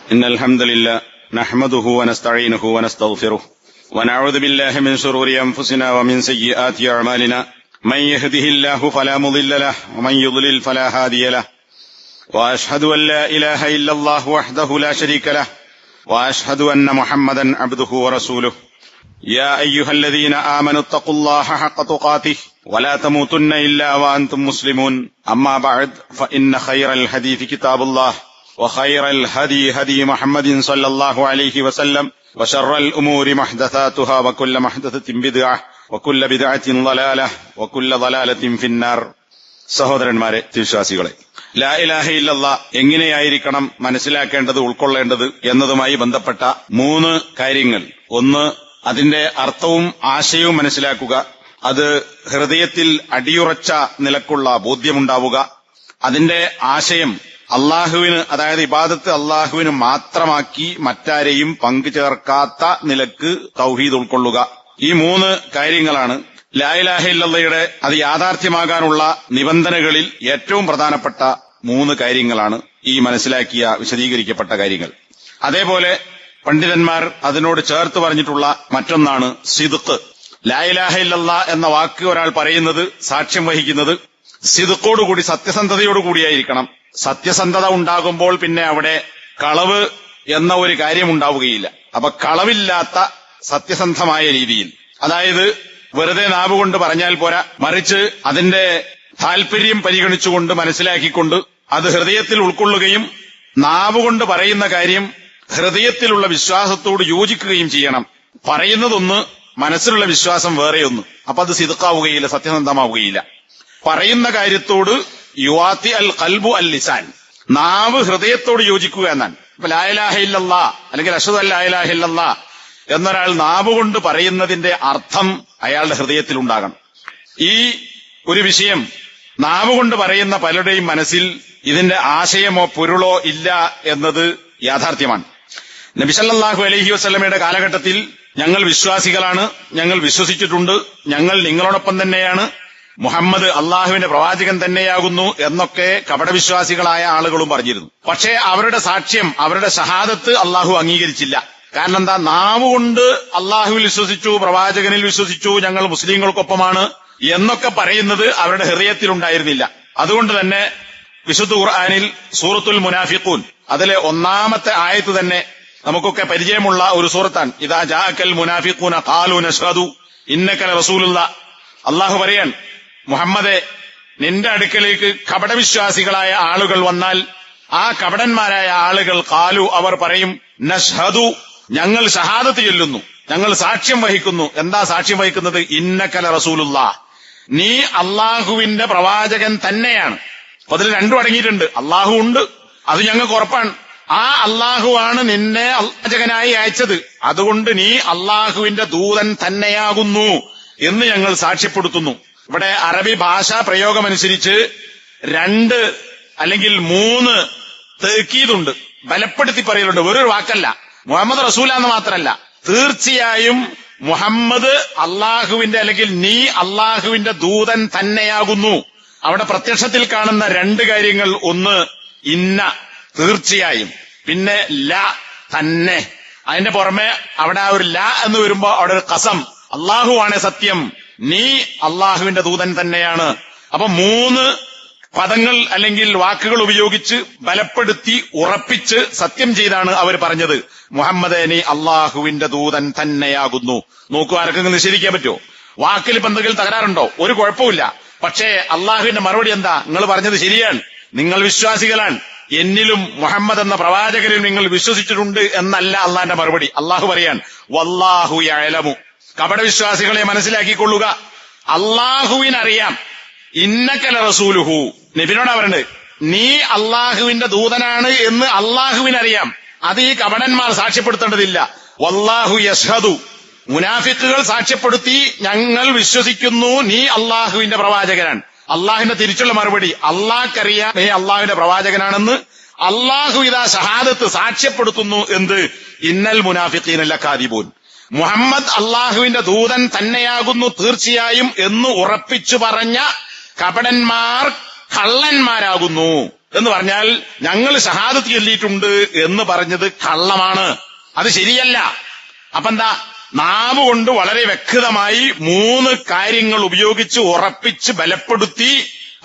إن الحمد لله نحمده ونستعينه ونستغفره ونعوذ بالله من شرور أنفسنا ومن سيئات أعمالنا من يهده الله فلا مضل له ومن يضلل فلا هادي له وأشهد أن لا إله إلا الله وحده لا شريك له وأشهد أن محمدا عبده ورسوله يا أيها الذين آمنوا اتقوا الله حق تقاته ولا تموتن إلا وأنتم مسلمون أما بعد فإن خير الحديث كتاب الله وخير الهدي هدي محمد صلى الله عليه وسلم وشر الأمور محدثاتها وكل محدثة بدعة وكل بدعة ضلالة وكل ضلالة في النار. സഹോദരന്മാരെ, വിശ്വാസികളെ, ലാ ഇലാഹ ഇല്ലല്ലാഹ് എങ്ങനെയായിരിക്കണം മനസ്സിലാക്കേണ്ടത്, ഉൾക്കൊള്ളേണ്ടത് എന്നതുമായി ബന്ധപ്പെട്ട 3 കാര്യങ്ങൾ. ഒന്ന്, അതിന്റെ അർത്ഥവും ആശയവും മനസ്സിലാക്കുക. അത് ഹൃദയത്തിൽ അടിയുറച്ച നിലക്കുള്ള ബോധ്യമുണ്ടാവുക. അതിന്റെ ആശയം അള്ളാഹുവിന്, അതായത് ഇബാദത്ത് അള്ളാഹുവിന് മാത്രമാക്കി മറ്റാരെയും പങ്കുചേർക്കാത്ത നിലക്ക് തൗഹീദ് ഉൾക്കൊള്ളുക. ഈ 3 കാര്യങ്ങളാണ് ലാ ഇലാഹ ഇല്ലല്ലാഹയുടെ അത് യാഥാർത്ഥ്യമാകാനുള്ള നിബന്ധനകളിൽ ഏറ്റവും പ്രധാനപ്പെട്ട 3 കാര്യങ്ങളാണ് ഈ മനസ്സിലാക്കിയ വിശദീകരിക്കപ്പെട്ട കാര്യങ്ങൾ. അതേപോലെ പണ്ഡിതന്മാർ അതിനോട് ചേർത്ത് പറഞ്ഞിട്ടുള്ള മറ്റൊന്നാണ് സിദ്ഖ്. ലാ ഇലാഹ ഇല്ലല്ലാഹ് എന്ന വാക്ക് ഒരാൾ പറയുന്നത്, സാക്ഷ്യം വഹിക്കുന്നത് സിദ്ഖോടുകൂടി, സത്യസന്ധതയോടുകൂടിയായിരിക്കണം. സത്യസന്ധത ഉണ്ടാകുമ്പോൾ പിന്നെ അവിടെ കളവ് എന്ന ഒരു കാര്യം ഉണ്ടാവുകയില്ല. അപ്പൊ കളവില്ലാത്ത സത്യസന്ധമായ രീതിയിൽ, അതായത് വെറുതെ നാവുകൊണ്ട് പറഞ്ഞാൽ പോരാ, മറിച്ച് അതിന്റെ താല്പര്യം പരിഗണിച്ചുകൊണ്ട് മനസ്സിലാക്കിക്കൊണ്ട് അത് ഹൃദയത്തിൽ ഉൾക്കൊള്ളുകയും നാവുകൊണ്ട് പറയുന്ന കാര്യം ഹൃദയത്തിലുള്ള വിശ്വാസത്തോട് യോജിക്കുകയും ചെയ്യണം. പറയുന്നതൊന്ന്, മനസ്സിലുള്ള വിശ്വാസം വേറെയൊന്ന്. അപ്പൊ അത് സിദ്ഖാവുകയില്ല, സത്യസന്ധമാവുകയില്ല. പറയുന്ന കാര്യത്തോട് യുവാത്തി അൽ ഖൽബു അൽ ലിസാൻ, നാവ് ഹൃദയത്തോട് യോജിക്കുക എന്നാണ്. ഇപ്പൊ ലാ ഇലാഹ ഇല്ലല്ലാഹ് അല്ലെങ്കിൽ അഷ്ഹദു അല്ലാ ഇലാഹ ഇല്ലല്ലാഹ് എന്നൊരാൾ നാവുകൊണ്ട് പറയുന്നതിന്റെ അർത്ഥം അയാളുടെ ഹൃദയത്തിൽ ഉണ്ടാകണം. ഈ ഒരു വിഷയം നാവുകൊണ്ട് പറയുന്ന പലരുടെയും മനസ്സിൽ ഇതിന്റെ ആശയമോ പൊരുളോ ഇല്ല എന്നത് യാഥാർത്ഥ്യമാണ്. നബി സല്ലല്ലാഹു അലൈഹി വസല്ലമയുടെ കാലഘട്ടത്തിൽ ഞങ്ങൾ വിശ്വാസികളാണ്, ഞങ്ങൾ വിശ്വസിച്ചിട്ടുണ്ട്, ഞങ്ങൾ നിങ്ങളോടൊപ്പം തന്നെയാണ്, മുഹമ്മദ് അള്ളാഹുവിന്റെ പ്രവാചകൻ തന്നെയാകുന്നു എന്നൊക്കെ കപടവിശ്വാസികളായ ആളുകളും പറഞ്ഞിരുന്നു. പക്ഷേ അവരുടെ സാക്ഷ്യം, അവരുടെ ഷഹാദത്ത് അള്ളാഹു അംഗീകരിച്ചില്ല. കാരണം എന്താ? നാവുകൊണ്ട് അള്ളാഹുവിൽ വിശ്വസിച്ചു, പ്രവാചകനിൽ വിശ്വസിച്ചു, ഞങ്ങൾ മുസ്ലിങ്ങൾക്കൊപ്പമാണ് എന്നൊക്കെ പറയുന്നത് അവരുടെ ഹൃദയത്തിലുണ്ടായിരുന്നില്ല. അതുകൊണ്ട് തന്നെ വിശുദ്ധ ഖുർആനിൽ സൂറത്തുൽ മുനാഫിഖൂൻ, അതിലെ 1-ാമത്തെ ആയത്ത് തന്നെ നമുക്കൊക്കെ പരിചയമുള്ള ഒരു സൂറത്താണ്. ഇദാ ജാഅക്കൽ മുനാഫിഖൂന ഖാലൂ നശ്ഹദു ഇന്നക റസൂലുള്ളാഹ്. അള്ളാഹു പറയാൻ, മുഹമ്മദേ, നിന്റെ അടുക്കലേക്ക് കപടവിശ്വാസികളായ ആളുകൾ വന്നാൽ ആ കപടന്മാരായ ആളുകൾ ഖാലു, അവർ പറയും, നശ്ഹദു, ഞങ്ങൾ ഷഹാദത്ത് ചൊല്ലുന്നു, ഞങ്ങൾ സാക്ഷ്യം വഹിക്കുന്നു. എന്താ സാക്ഷ്യം വഹിക്കുന്നത്? ഇന്നക റസൂലുള്ളാഹ്, നീ അള്ളാഹുവിന്റെ പ്രവാചകൻ തന്നെയാണ്. അപ്പൊ അതിൽ 2 അടങ്ങിയിട്ടുണ്ട്. അള്ളാഹു ഉണ്ട്, അത് ഞങ്ങൾക്ക് ഉറപ്പാണ്. ആ അള്ളാഹുവാണ് നിന്നെ പ്രവാചകനായി അയച്ചത്, അതുകൊണ്ട് നീ അള്ളാഹുവിന്റെ ദൂതൻ തന്നെയാകുന്നു എന്ന് ഞങ്ങൾ സാക്ഷ്യപ്പെടുത്തുന്നു. ഇവിടെ അറബി ഭാഷാ പ്രയോഗമനുസരിച്ച് 2 അല്ലെങ്കിൽ 3 തഅ്കീദുണ്ട്, ബലപ്പെടുത്തി പറയലുണ്ട്. ഒരു വാക്കല്ല, മുഹമ്മദ് റസൂലാന്ന് മാത്രമല്ല, തീർച്ചയായും മുഹമ്മദ് അള്ളാഹുവിന്റെ, അല്ലെങ്കിൽ നീ അള്ളാഹുവിന്റെ ദൂതൻ തന്നെയാകുന്നു. അവിടെ പ്രത്യക്ഷത്തിൽ കാണുന്ന 2 കാര്യങ്ങൾ, ഒന്ന് ഇന്ന, തീർച്ചയായും, പിന്നെ ല, തന്നെ. അതിന്റെ പുറമെ അവിടെ ആ ഒരു ല എന്ന് വരുമ്പോ അവിടെ ഒരു ഖസം, അള്ളാഹുവാണ് സത്യം, നീ അള്ളാഹുവിന്റെ ദൂതൻ തന്നെയാണ്. അപ്പൊ 3 പദങ്ങൾ അല്ലെങ്കിൽ വാക്കുകൾ ഉപയോഗിച്ച് ബലപ്പെടുത്തി ഉറപ്പിച്ച് സത്യം ചെയ്താണ് അവർ പറഞ്ഞത്, മുഹമ്മദേ, നീ അള്ളാഹുവിന്റെ ദൂതൻ തന്നെയാകുന്നു. നോക്കൂ, ആർക്കെങ്കിലും നിഷേധിക്കാൻ പറ്റുമോ? വാക്കിൽ ഇപ്പൊ എന്തെങ്കിലും തകരാറുണ്ടോ? ഒരു കുഴപ്പമില്ല. പക്ഷേ അള്ളാഹുവിന്റെ മറുപടി എന്താ? നിങ്ങൾ പറഞ്ഞത് ശരിയാണ്, നിങ്ങൾ വിശ്വാസികളാണ്, എന്നിലും മുഹമ്മദ് എന്ന പ്രവാചകനിലും നിങ്ങൾ വിശ്വസിച്ചിട്ടുണ്ട് എന്നല്ല അള്ളാഹിന്റെ മറുപടി. അള്ളാഹു പറയാൻ, വല്ലാഹു യഅലമു, കപടവിശ്വാസികളെ മനസ്സിലാക്കിക്കൊള്ളുക, അള്ളാഹുവിനറിയാം, ഇന്നക ലറസൂലുഹു, നബിയോടാ പറയുന്നത്, നീ അള്ളാഹുവിന്റെ ദൂതനാണ് എന്ന് അള്ളാഹുവിനറിയാം. അത് ഈ കപടന്മാർ സാക്ഷ്യപ്പെടുത്തേണ്ടതില്ല. വല്ലാഹു യശ്ഹദു, മുനാഫിക്കുകൾ സാക്ഷ്യപ്പെടുത്തി, ഞങ്ങൾ വിശ്വസിക്കുന്നു, നീ അള്ളാഹുവിന്റെ പ്രവാചകനാണ്. അള്ളാഹുവിന്റെ തിരിച്ചുള്ള മറുപടി, അള്ളാഹ്ക്കറിയാം നീ അള്ളാഹുവിന്റെ പ്രവാചകനാണെന്ന്. അള്ളാഹു ഇതാ ഷഹാദത്ത് സാക്ഷ്യപ്പെടുത്തുന്നു. എന്ത്? ഇന്നൽ മുനാഫിഖീന ലകാദിബൂൻ, മുഹമ്മദ് അള്ളാഹുവിന്റെ ദൂതൻ തന്നെയാകുന്നു തീർച്ചയായും എന്ന് ഉറപ്പിച്ചു പറഞ്ഞ കപടന്മാർ കള്ളന്മാരാകുന്നു. എന്ന് പറഞ്ഞാൽ ഞങ്ങൾ ഷഹാദത്ത് ചൊല്ലിയിട്ടുണ്ട് എന്ന് പറഞ്ഞത് കള്ളമാണ്, അത് ശരിയല്ല. അപ്പൊ എന്താ, നാവ് കൊണ്ട് വളരെ വ്യക്തമായി 3 കാര്യങ്ങൾ ഉപയോഗിച്ച് ഉറപ്പിച്ച് ബലപ്പെടുത്തി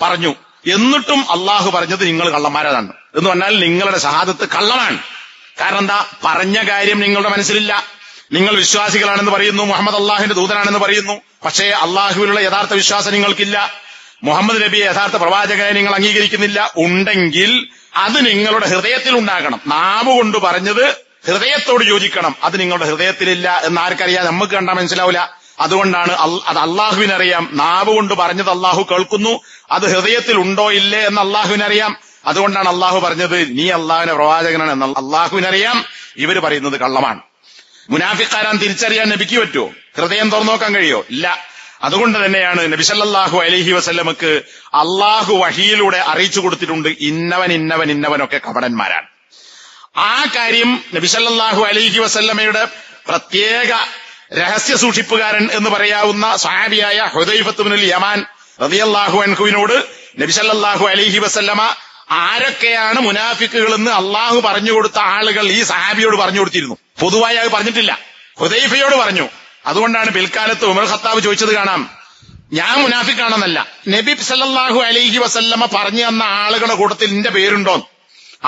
പറഞ്ഞു. എന്നിട്ടും അള്ളാഹു പറഞ്ഞത് നിങ്ങൾ കള്ളന്മാരാണ് എന്ന് പറഞ്ഞാൽ നിങ്ങളുടെ ഷഹാദത്ത് കള്ളമാണ്. കാരണം എന്താ, പറഞ്ഞ കാര്യം നിങ്ങളുടെ മനസ്സിലില്ല. നിങ്ങൾ വിശ്വാസികളാണെന്ന് പറയുന്നു, മുഹമ്മദ് അള്ളാഹുവിന്റെ ദൂതനാണെന്ന് പറയുന്നു, പക്ഷേ അള്ളാഹുവിലുള്ള യഥാർത്ഥ വിശ്വാസം നിങ്ങൾക്കില്ല. മുഹമ്മദ് നബിയെ യഥാർത്ഥ പ്രവാചകനെ നിങ്ങൾ അംഗീകരിക്കുന്നില്ല. ഉണ്ടെങ്കിൽ അത് നിങ്ങളുടെ ഹൃദയത്തിൽ ഉണ്ടാകണം. നാവ് കൊണ്ട് പറഞ്ഞത് ഹൃദയത്തോട് യോജിക്കണം. അത് നിങ്ങളുടെ ഹൃദയത്തിലില്ല എന്ന് ആർക്കറിയാം? നമുക്ക് കണ്ടാൽ മനസ്സിലാവില്ല. അതുകൊണ്ടാണ് അത് അള്ളാഹുവിനറിയാം. നാവ് കൊണ്ട് പറഞ്ഞത് അള്ളാഹു കേൾക്കുന്നു, അത് ഹൃദയത്തിൽ ഉണ്ടോ ഇല്ലേ എന്ന് അള്ളാഹുവിനറിയാം. അതുകൊണ്ടാണ് അള്ളാഹു പറഞ്ഞത് നീ അള്ളാഹുവിന്റെ പ്രവാചകനാണ് എന്ന് അള്ളാഹുവിനറിയാം. ഇവര് പറയുന്നത് കള്ളമാണ്. മുനാഫിക്കാരാൻ തിരിച്ചറിയാൻ നബിക്ക് പറ്റുമോ? ഹൃദയം തുറന്നു നോക്കാൻ കഴിയോ? ഇല്ല. അതുകൊണ്ട് തന്നെയാണ് നബി സല്ലല്ലാഹു അലൈഹി വസല്ലമക്ക് അള്ളാഹു വഹിയിലൂടെ അറിയിച്ചു കൊടുത്തിട്ടുണ്ട്, ഇന്നവനൊക്കെ കപടന്മാരാണ്. ആ കാര്യം നബി സല്ലല്ലാഹു അലൈഹി വസല്ലമയുടെ പ്രത്യേക രഹസ്യ സൂക്ഷിപ്പുകാരൻ എന്ന് പറയാവുന്ന സ്വഹാബിയായ ഹുദൈഫത്ത് ഇബ്നുൽ യമാൻ റളിയല്ലാഹു അൻഹുവിനോട് നബി സല്ലല്ലാഹു അലൈഹി വസല്ലമ ആരൊക്കെയാണ് മുനാഫിക്കുകളെന്ന് അള്ളാഹു പറഞ്ഞു കൊടുത്ത ആളുകൾ ഈ സഹാബിയോട് പറഞ്ഞു കൊടുത്തിരുന്നു. പൊതുവായി അത് പറഞ്ഞിട്ടില്ല, ഹുദൈഫയോട് പറഞ്ഞു. അതുകൊണ്ടാണ് പിൽക്കാലത്ത് ഉമർ ഖത്താബ് ചോദിച്ചത് കാണാം, ഞാൻ മുനാഫിക്കാണെന്നല്ല, നബി സല്ലല്ലാഹു അലൈഹി വസല്ലമ പറഞ്ഞു തന്ന ആളുകളുടെ കൂട്ടത്തിൽ എന്റെ പേരുണ്ടോ?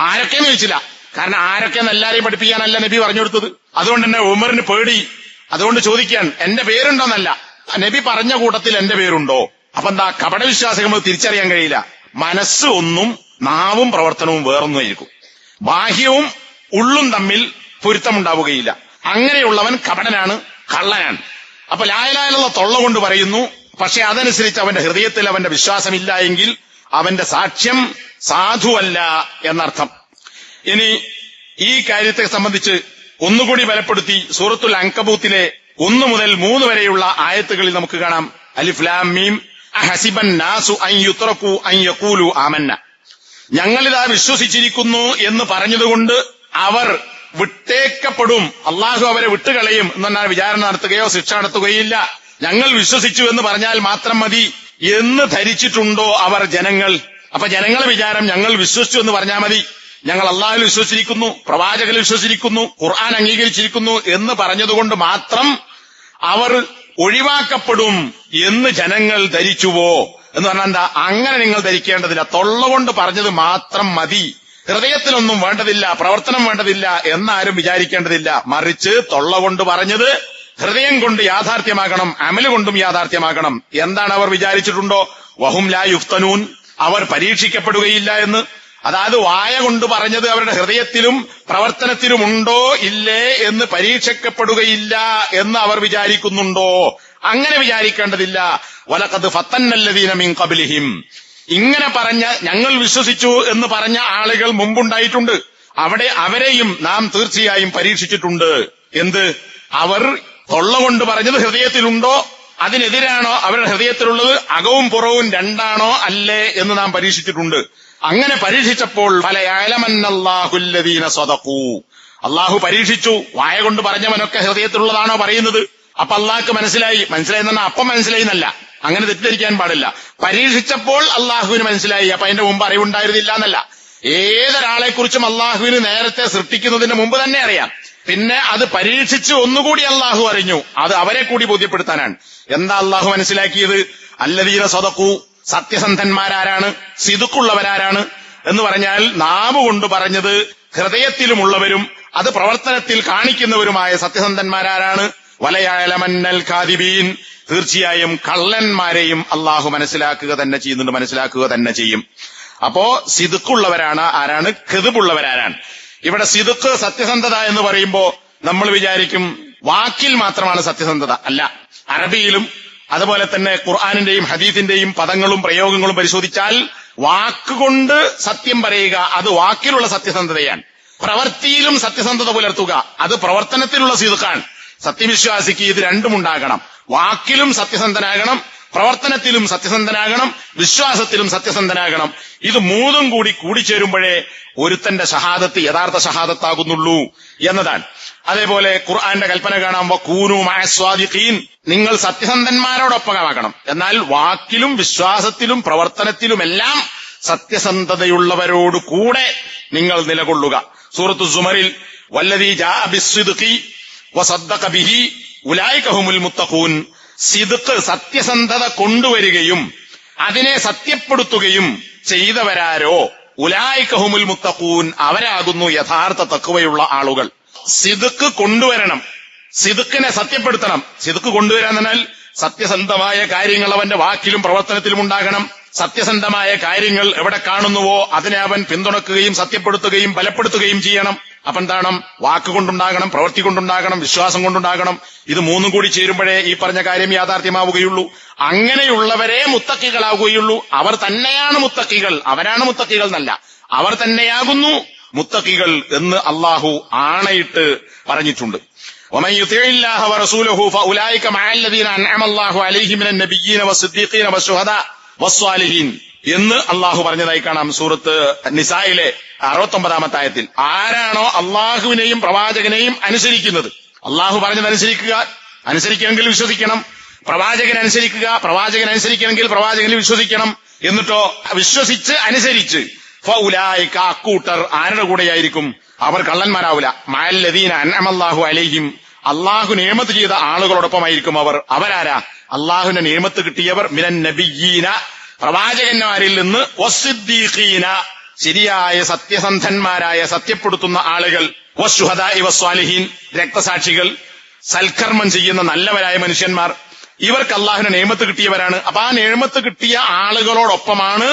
ആരൊക്കെയെന്ന് ചോദിച്ചില്ല. കാരണം ആരൊക്കെയെന്ന് എല്ലാരെയും പഠിപ്പിക്കാനല്ല നബി പറഞ്ഞു കൊടുത്തത്. അതുകൊണ്ട് തന്നെ ഉമറിന് പേടി. അതുകൊണ്ട് ചോദിക്കാൻ എന്റെ പേരുണ്ടോന്നല്ല, നബി പറഞ്ഞ കൂട്ടത്തിൽ എന്റെ പേരുണ്ടോ? അപ്പൊ എന്താ, കപടവിശ്വാസികൾ തിരിച്ചറിയാൻ കഴിയില്ല. മനസ്സ് ഒന്നും നാവും പ്രവർത്തനവും വേറൊന്നുമായിരിക്കും. ബാഹ്യവും ഉള്ളും തമ്മിൽ പൊരുത്തമുണ്ടാവുകയില്ല. അങ്ങനെയുള്ളവൻ കപടനാണ്, കള്ളനാണ്. അപ്പൊ ലാ ഇലാഹ ഇല്ലല്ലാഹ് തൊള്ള കൊണ്ട് പറയുന്നു, പക്ഷെ അതനുസരിച്ച് അവന്റെ ഹൃദയത്തിൽ അവന്റെ വിശ്വാസമില്ല എങ്കിൽ അവന്റെ സാക്ഷ്യം സാധുവല്ല എന്നർത്ഥം. ഇനി ഈ കാര്യത്തെ സംബന്ധിച്ച് ഒന്നുകൂടി ബലപ്പെടുത്തി സൂറത്തുൽ അൻകബൂത്തിലെ 1 മുതൽ 3 വരെയുള്ള ആയത്തുകളിൽ നമുക്ക് കാണാം, അലിഫ് ലാം മീം അഹസിബൻ നാസു അൻ യുത്രകു അൻ യഖൂലു ആമന്ന. ഞങ്ങളിതാ വിശ്വസിച്ചിരിക്കുന്നു എന്ന് പറഞ്ഞതുകൊണ്ട് അവർ വിട്ടേക്കപ്പെടും, അള്ളാഹു അവരെ വിട്ടുകളയും എന്ന് പറഞ്ഞാൽ വിചാരണ നടത്തുകയോ ശിക്ഷ നടത്തുകയില്ല. ഞങ്ങൾ വിശ്വസിച്ചു എന്ന് പറഞ്ഞാൽ മാത്രം മതി എന്ന് ധരിച്ചിട്ടുണ്ടോ അവർ ജനങ്ങൾ? അപ്പൊ ജനങ്ങളെ വിചാരം ഞങ്ങൾ വിശ്വസിച്ചു എന്ന് പറഞ്ഞാൽ മതി, ഞങ്ങൾ അള്ളാഹുവിൽ വിശ്വസിച്ചിരിക്കുന്നു, പ്രവാചകനിൽ വിശ്വസിച്ചിരിക്കുന്നു, ഖുർആൻ അംഗീകരിച്ചിരിക്കുന്നു എന്ന് പറഞ്ഞതുകൊണ്ട് മാത്രം അവർ ഒഴിവാക്കപ്പെടും എന്ന് ജനങ്ങൾ ധരിച്ചുവോ എന്ന് പറഞ്ഞാൽ എന്താ, അങ്ങനെ നിങ്ങൾ ധരിക്കേണ്ടതില്ല. തൊള്ള കൊണ്ട് പറഞ്ഞത് മാത്രം മതി, ഹൃദയത്തിലൊന്നും വേണ്ടതില്ല, പ്രവർത്തനം വേണ്ടതില്ല എന്നാരും വിചാരിക്കേണ്ടതില്ല. മറിച്ച് തൊള്ള കൊണ്ട് പറഞ്ഞത് ഹൃദയം കൊണ്ട് യാഥാർത്ഥ്യമാകണം, അമല് കൊണ്ടും യാഥാർത്ഥ്യമാകണം. എന്താണ് അവർ വിചാരിച്ചിട്ടുണ്ടോ? വഹും ലാ യുഫ്തനൂൻ, അവർ പരീക്ഷിക്കപ്പെടുകയില്ല എന്ന്. അതായത് വായ കൊണ്ട് പറഞ്ഞത് അവരുടെ ഹൃദയത്തിലും പ്രവർത്തനത്തിലും ഉണ്ടോ ഇല്ലേ എന്ന് പരീക്ഷിക്കപ്പെടുകയില്ല എന്ന് അവർ വിചാരിക്കുന്നുണ്ടോ? അങ്ങനെ വിചാരിക്കേണ്ടതില്ല. വലഖദ് ഫത്തന്നല്ലദീന മിൻ ഖബ്ലിഹിം, ഇങ്ങനെ പറഞ്ഞ ഞങ്ങൾ വിശ്വസിച്ചു എന്ന് പറഞ്ഞ ആളുകൾ മുമ്പുണ്ടായിട്ടുണ്ട്. അവരെയും നാം തീർച്ചയായും പരീക്ഷിച്ചിട്ടുണ്ട്. എന്ത്? അവർ തൊള്ള കൊണ്ട് പറഞ്ഞത് ഹൃദയത്തിലുണ്ടോ, അതിനെതിരാണോ അവരുടെ ഹൃദയത്തിലുള്ളത്, അകവും പുറവും രണ്ടാണോ അല്ലേ എന്ന് നാം പരീക്ഷിച്ചിട്ടുണ്ട്. അങ്ങനെ പരീക്ഷിച്ചപ്പോൾ ഫലയഅലമന്നല്ലാഹുല്ലദീന സദഖൂ, അള്ളാഹു പരീക്ഷിച്ചു. വായ കൊണ്ട് പറഞ്ഞവനൊക്കെ ഹൃദയത്തിലുള്ളതാണോ പറയുന്നത്? അപ്പൊ അള്ളാഹ്ക്ക് മനസ്സിലായി എന്നാ അപ്പം മനസ്സിലായി എന്നല്ല, അങ്ങനെ തെറ്റിദ്ധരിക്കാൻ പാടില്ല. പരീക്ഷിച്ചപ്പോൾ അള്ളാഹുവിന് മനസ്സിലായി, അപ്പൊ അതിന്റെ മുമ്പ് അറിവുണ്ടായിരുന്നില്ല എന്നല്ല. ഏതൊരാളെ കുറിച്ചും അള്ളാഹുവിന് നേരത്തെ സൃഷ്ടിക്കുന്നതിന് മുമ്പ് തന്നെ അറിയാം. പിന്നെ അത് പരീക്ഷിച്ച് ഒന്നുകൂടി അള്ളാഹു അറിഞ്ഞു, അത് അവരെ കൂടി ബോധ്യപ്പെടുത്താനാണ്. എന്താ അള്ളാഹു മനസ്സിലാക്കിയത്? അല്ലദീന സദഖൂ, സത്യസന്ധന്മാരാരാണ്, സിദുക്കുള്ളവരാരാണ് എന്ന് പറഞ്ഞാൽ നാവ് കൊണ്ട് പറഞ്ഞത് ഹൃദയത്തിലുമുള്ളവരും അത് പ്രവർത്തനത്തിൽ കാണിക്കുന്നവരുമായ സത്യസന്ധന്മാരാരാണ്. വലയഅലമന്നൽ കാദിബീൻ, തീർച്ചയായും കള്ളന്മാരെയും അള്ളാഹു മനസ്സിലാക്കുക തന്നെ ചെയ്യും. അപ്പോ സിദുക്കുള്ളവരാണ് ആരാണ്, ഖിദ്ബുള്ളവരാരാണ്. ഇവിടെ സിദുക്ക് സത്യസന്ധത എന്ന് പറയുമ്പോ നമ്മൾ വിചാരിക്കും വാക്കിൽ മാത്രമാണ് സത്യസന്ധത. അല്ല, അറബിയിലും അതുപോലെ തന്നെ ഖുർആനിന്റെയും ഹദീസിന്റെയും പദങ്ങളും പ്രയോഗങ്ങളും പരിശോധിച്ചാൽ വാക്കുകൊണ്ട് സത്യം പറയുക അത് വാക്കിലുള്ള സത്യസന്ധതയാണ്. പ്രവൃത്തിയിലും സത്യസന്ധത പുലർത്തുക അത് പ്രവർത്തനത്തിലുള്ള സിദ്ഖാണ്. സത്യവിശ്വാസിക്ക് ഇത് രണ്ടും ഉണ്ടാകണം. വാക്കിലും സത്യസന്ധനാകണം, പ്രവർത്തനത്തിലും സത്യസന്ധനാകണം, വിശ്വാസത്തിലും സത്യസന്ധനാകണം. ഇത് മൂന്നും കൂടി കൂടിച്ചേരുമ്പോഴേ ഒരുത്തന്റെ ഷഹാദത്ത് യഥാർത്ഥ ഷഹാദത്താകുന്നുള്ളൂ എന്നതാണ്. അതേപോലെ ഖുർആന്റെ കൽപ്പന കാണാം, വകൂനൂ മഅസ്വാദിഖീൻ, നിങ്ങൾ സത്യസന്ധന്മാരോടൊപ്പമാകണം. എന്നാൽ വാക്കിലും വിശ്വാസത്തിലും പ്രവർത്തനത്തിലുമെല്ലാം സത്യസന്ധതയുള്ളവരോട് കൂടെ നിങ്ങൾ നിലകൊള്ളുക. സൂറത്തു സുമറിൽ വല്ലദീ ജാഅ ബിസ്സിദ്ഖി വസദ്ദഖ ബിഹി ഉലൈക ഹുമുൽ മുത്തഖൂൻ, സിദ്ഖ് സത്യസന്ധത കൊണ്ടുവരികയും അതിനെ സത്യപ്പെടുത്തുകയും ചെയ്തവരാരോ ഉലൈക ഹുമുൽ മുത്തഖൂൻ, അവരാകുന്നു യഥാർത്ഥ തഖ്വയുള്ള ആളുകൾ. സിദ്ഖ് കൊണ്ടുവരണം, സിദ്ഖിനെ സത്യപ്പെടുത്തണം. സിദ്ഖ് കൊണ്ടുവരാൻ എന്നാൽ സത്യസന്ധമായ കാര്യങ്ങൾ അവന്റെ വാക്കിലും പ്രവർത്തനത്തിലും ഉണ്ടാകണം. സത്യസന്ധമായ കാര്യങ്ങൾ എവിടെ കാണുന്നുവോ അതിനെ അവൻ പിന്തുണക്കുകയും സത്യപ്പെടുത്തുകയും ബലപ്പെടുത്തുകയും ചെയ്യണം. അപ്പൊ എന്താണ്? വാക്കുകൊണ്ടുണ്ടാകണം, പ്രവൃത്തി കൊണ്ടുണ്ടാകണം, വിശ്വാസം കൊണ്ടുണ്ടാകണം. ഇത് മൂന്നും കൂടി ചേരുമ്പോഴേ ഈ പറഞ്ഞ കാര്യം യാഥാർത്ഥ്യമാവുകയുള്ളൂ. അങ്ങനെയുള്ളവരെ മുത്തക്കികളാവുകയുള്ളൂ. അവർ തന്നെയാണ് മുത്തക്കികൾ, അവരാണ് മുത്തക്കികൾ എന്നല്ല, അവർ തന്നെയാകുന്നു മുത്തക്കികൾ എന്ന് അള്ളാഹു ആണയിട്ട് പറഞ്ഞിട്ടുണ്ട്. ومن يطع الله ورسوله فاولئك مع الذين انعم الله عليهم من النبيين والصديقين والشهداء والصالحين എന്ന് അള്ളാഹു പറഞ്ഞതായി കാണാം സൂറത്ത് നിസായിലെ 69-ാമത്തെ ആയത്തിൽ. ആരാണോ അള്ളാഹുവിനെയും പ്രവാചകനെയും അനുസരിക്കുന്നത്, അള്ളാഹു അനുസരിക്കണമെങ്കിൽ വിശ്വസിക്കണം, പ്രവാചകൻ അനുസരിക്കണമെങ്കിൽ പ്രവാചകനിൽ വിശ്വസിക്കണം. എന്നിട്ടോ വിശ്വസിച്ച് അനുസരിച്ച് ഫൗലായിക, അക്കൂട്ടർ ആരുടെ കൂടെയായിരിക്കും? അവർ കള്ളന്മാരാവില്ല. മഅല്ലദീന അൻഅമല്ലാഹു അലൈഹിം, അള്ളാഹു നിഅമത്ത് ചെയ്ത ആളുകളോടൊപ്പമായിരിക്കും അവർ. അവരാരാ? അള്ളാഹുവിന്റെ നിഅമത്ത് കിട്ടിയവർ, മിനൻ നബിയ്യീന, പ്രവാചകന്മാരിൽ നിന്ന്, വസ്സിദ്ദീഖീന, ശരിയായ സത്യസന്ധന്മാരായ സത്യപ്പെടുത്തുന്ന ആളുകൾ, വശുഹദാഇ വസ്വാലിഹീൻ, രക്തസാക്ഷികൾ, സൽക്കർമ്മം ചെയ്യുന്ന നല്ലവരായ മനുഷ്യന്മാർ. ഇവർക്ക് അള്ളാഹുവിന്റെ നിഅമത്ത് കിട്ടിയവരാണ്. അപ്പൊ ആ നിഅമത്ത് കിട്ടിയ ആളുകളോടൊപ്പമാണ്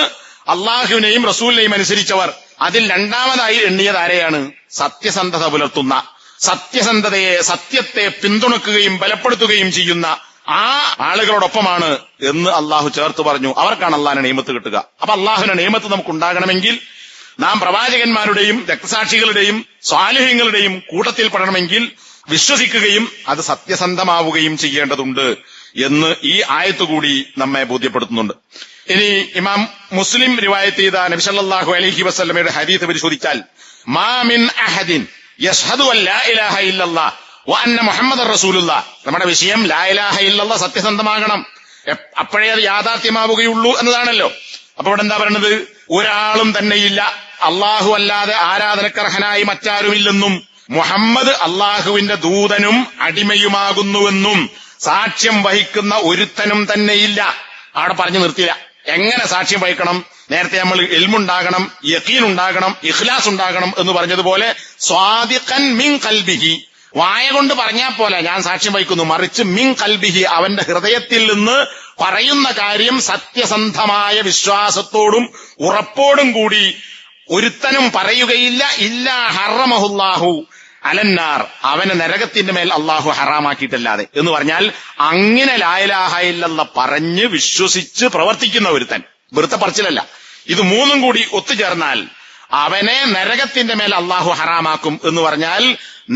അള്ളാഹുവിനെയും റസൂലിനെയും അനുസരിച്ചവർ. അതിൽ രണ്ടാമതായി എണ്ണിയത് ആരെയാണ്? സത്യസന്ധത പുലർത്തുന്ന, സത്യത്തെ പിന്തുണക്കുകയും ബലപ്പെടുത്തുകയും ചെയ്യുന്ന ആ ആളുകളോടൊപ്പമാണ് എന്ന് അള്ളാഹു ചേർത്ത് പറഞ്ഞു. അവർക്കാണ് അള്ളാഹിന്റെ നിയമത്ത് കിട്ടുക. അപ്പൊ അള്ളാഹുവിന്റെ നിയമത്ത് നമുക്കുണ്ടാകണമെങ്കിൽ നാം പ്രവാചകന്മാരുടെയും രക്തസാക്ഷികളുടെയും സ്വാലിഹീങ്ങളുടെയും കൂട്ടത്തിൽ പെടണമെങ്കിൽ വിശ്വസിക്കുകയും അത് സത്യസന്ധമാവുകയും ചെയ്യേണ്ടതുണ്ട് എന്ന് ഈ ആയത്തുകൂടി നമ്മെ ബോധ്യപ്പെടുത്തുന്നുണ്ട്. ഇനി ഇമാം മുസ്ലിം റിവായത്ത് ചെയ്ത നബി സല്ലല്ലാഹു അലൈഹി വസല്ലമയുടെ ഹദീസ് പരിശോധിച്ചാൽ, മാ മിൻ അഹദിൻ യശ്ഹദു അൻ ലാ ഇലാഹ ഇല്ലല്ലാഹ് വ അന്ന മുഹമ്മദർ റസൂലുള്ളാഹ്. നമ്മുടെ വിഷയം ലാ ഇലാഹ ഇല്ലല്ലാഹ് സത്യസന്ധമാകണം, അപ്പോഴേ അത് യാഥാർത്ഥ്യമാവുകയുള്ളൂ എന്നതാണല്ലോ. അപ്പൊ ഇവിടെ എന്താ പറയുന്നത്? ഒരാളും തന്നെയില്ല, അള്ളാഹു അല്ലാതെ ആരാധനക്കർഹനായി മറ്റാരുമില്ലെന്നും മുഹമ്മദ് അള്ളാഹുവിന്റെ ദൂതനും അടിമയുമാകുന്നുവെന്നും സാക്ഷ്യം വഹിക്കുന്ന ഒരുത്തനും തന്നെയില്ല. അവിടെ പറഞ്ഞു നിർത്തിയില്ല. എങ്ങനെ സാക്ഷ്യം വഹിക്കണം? നേരത്തെ നമ്മൾ ഇൽമുണ്ടാകണം, യഖീൻ ഉണ്ടാകണം, ഇഖ്ലാസ് ഉണ്ടാകണം എന്ന് പറഞ്ഞതുപോലെ സ്വാദിഖൻ മിൻ ഖൽബിഹി, വായ കൊണ്ട് പറഞ്ഞാൽ പോലെ ഞാൻ സാക്ഷ്യം വഹിക്കുന്നു, മറിച്ച് മിൻ ഖൽബിഹി, അവന്റെ ഹൃദയത്തിൽ നിന്ന് പറയുന്ന കാര്യം സത്യസന്ധമായ വിശ്വാസത്തോടും ഉറപ്പോടും കൂടി ഒരുത്തനും പറയുകയില്ല. ഇല്ലാ ഹറമഹുല്ലാഹു അലന്നാർ, അവനെ നരകത്തിന്റെ മേൽ അള്ളാഹു ഹറാമാക്കിയിട്ടല്ലാതെ. എന്ന് പറഞ്ഞാൽ അങ്ങനെ ലാ ഇലാഹ ഇല്ലല്ലാഹ് പറഞ്ഞ് വിശ്വസിച്ച് പ്രവർത്തിക്കുന്ന ഒരുത്തൻ, വെറുതെ പറച്ചിലല്ല, ഇത് മൂന്നും കൂടി ഒത്തുചേർന്നാൽ അവനെ നരകത്തിന്റെ മേൽ അള്ളാഹു ഹറാമാക്കും എന്ന് പറഞ്ഞാൽ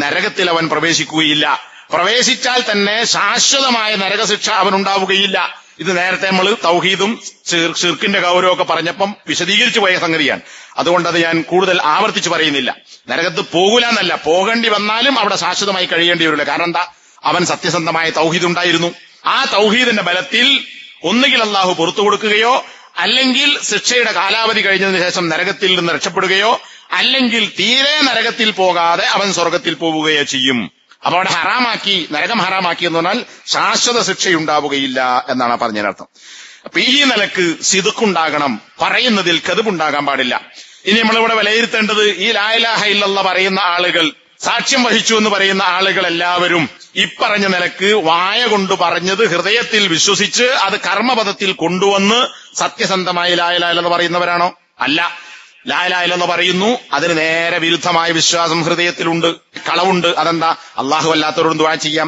നരകത്തിൽ അവൻ പ്രവേശിക്കുകയില്ല. പ്രവേശിച്ചാൽ തന്നെ ശാശ്വതമായ നരകശിക്ഷ അവനുണ്ടാവുകയില്ല. ഇത് നേരത്തെ നമ്മൾ തൗഹീദും ശിർക്കിന്റെ ഗൗരവമൊക്കെ പറഞ്ഞപ്പം വിശദീകരിച്ചു പോയ സംഗതിയാണ്. അതുകൊണ്ടത് ഞാൻ കൂടുതൽ ആവർത്തിച്ചു പറയുന്നില്ല. നരകത്ത് പോകൂല എന്നല്ല, പോകേണ്ടി വന്നാലും അവിടെ ശാശ്വതമായി കഴിയേണ്ടി വരില്ല. കാരണം എന്താ? അവൻ സത്യസന്ധമായ തൗഹീദ് ഉണ്ടായിരുന്നു. ആ തൗഹീദിന്റെ ബലത്തിൽ ഒന്നുകിൽ അള്ളാഹു പുറത്തു കൊടുക്കുകയോ, അല്ലെങ്കിൽ ശിക്ഷയുടെ കാലാവധി കഴിഞ്ഞതിന് ശേഷം നരകത്തിൽ നിന്ന് രക്ഷപ്പെടുകയോ, അല്ലെങ്കിൽ തീരെ നരകത്തിൽ പോകാതെ അവൻ സ്വർഗത്തിൽ പോവുകയോ ചെയ്യും. അപ്പൊ അവിടെ ഹറാമാക്കി, നരകം ഹറാമാക്കി എന്ന് പറഞ്ഞാൽ ശാശ്വത ശിക്ഷയുണ്ടാവുകയില്ല എന്നാണ് പറഞ്ഞതിനർത്ഥം. അപ്പൊ ഈ നിലക്ക് സിദ്ഖുണ്ടാകണം, പറയുന്നതിൽ കെതുബുണ്ടാകാൻ പാടില്ല. ഇനി നമ്മളിവിടെ വിലയിരുത്തേണ്ടത്, ഈ ലാ ഇലാഹ ഇല്ലല്ലാഹ് പറയുന്ന ആളുകൾ, സാക്ഷ്യം വഹിച്ചു എന്ന് പറയുന്ന ആളുകൾ എല്ലാവരും ഇപ്പറഞ്ഞ നിലക്ക് വായ കൊണ്ട് പറഞ്ഞത് ഹൃദയത്തിൽ വിശ്വസിച്ച് അത് കർമ്മപദത്തിൽ കൊണ്ടുവന്ന് സത്യസന്ധമായി ലാ ഇലാഹ ഇല്ലല്ലാഹ് പറയുന്നവരാണോ? അല്ല. ലാ ഇലാഹ ഇല്ലല്ലാഹ് പറയുന്നു, അതിന് നേരെ വിരുദ്ധമായ വിശ്വാസം ഹൃദയത്തിലുണ്ട്, കളവുണ്ട്. അതെന്താ? അള്ളാഹു അല്ലാത്തവരോടും ദുആ ചെയ്യാം.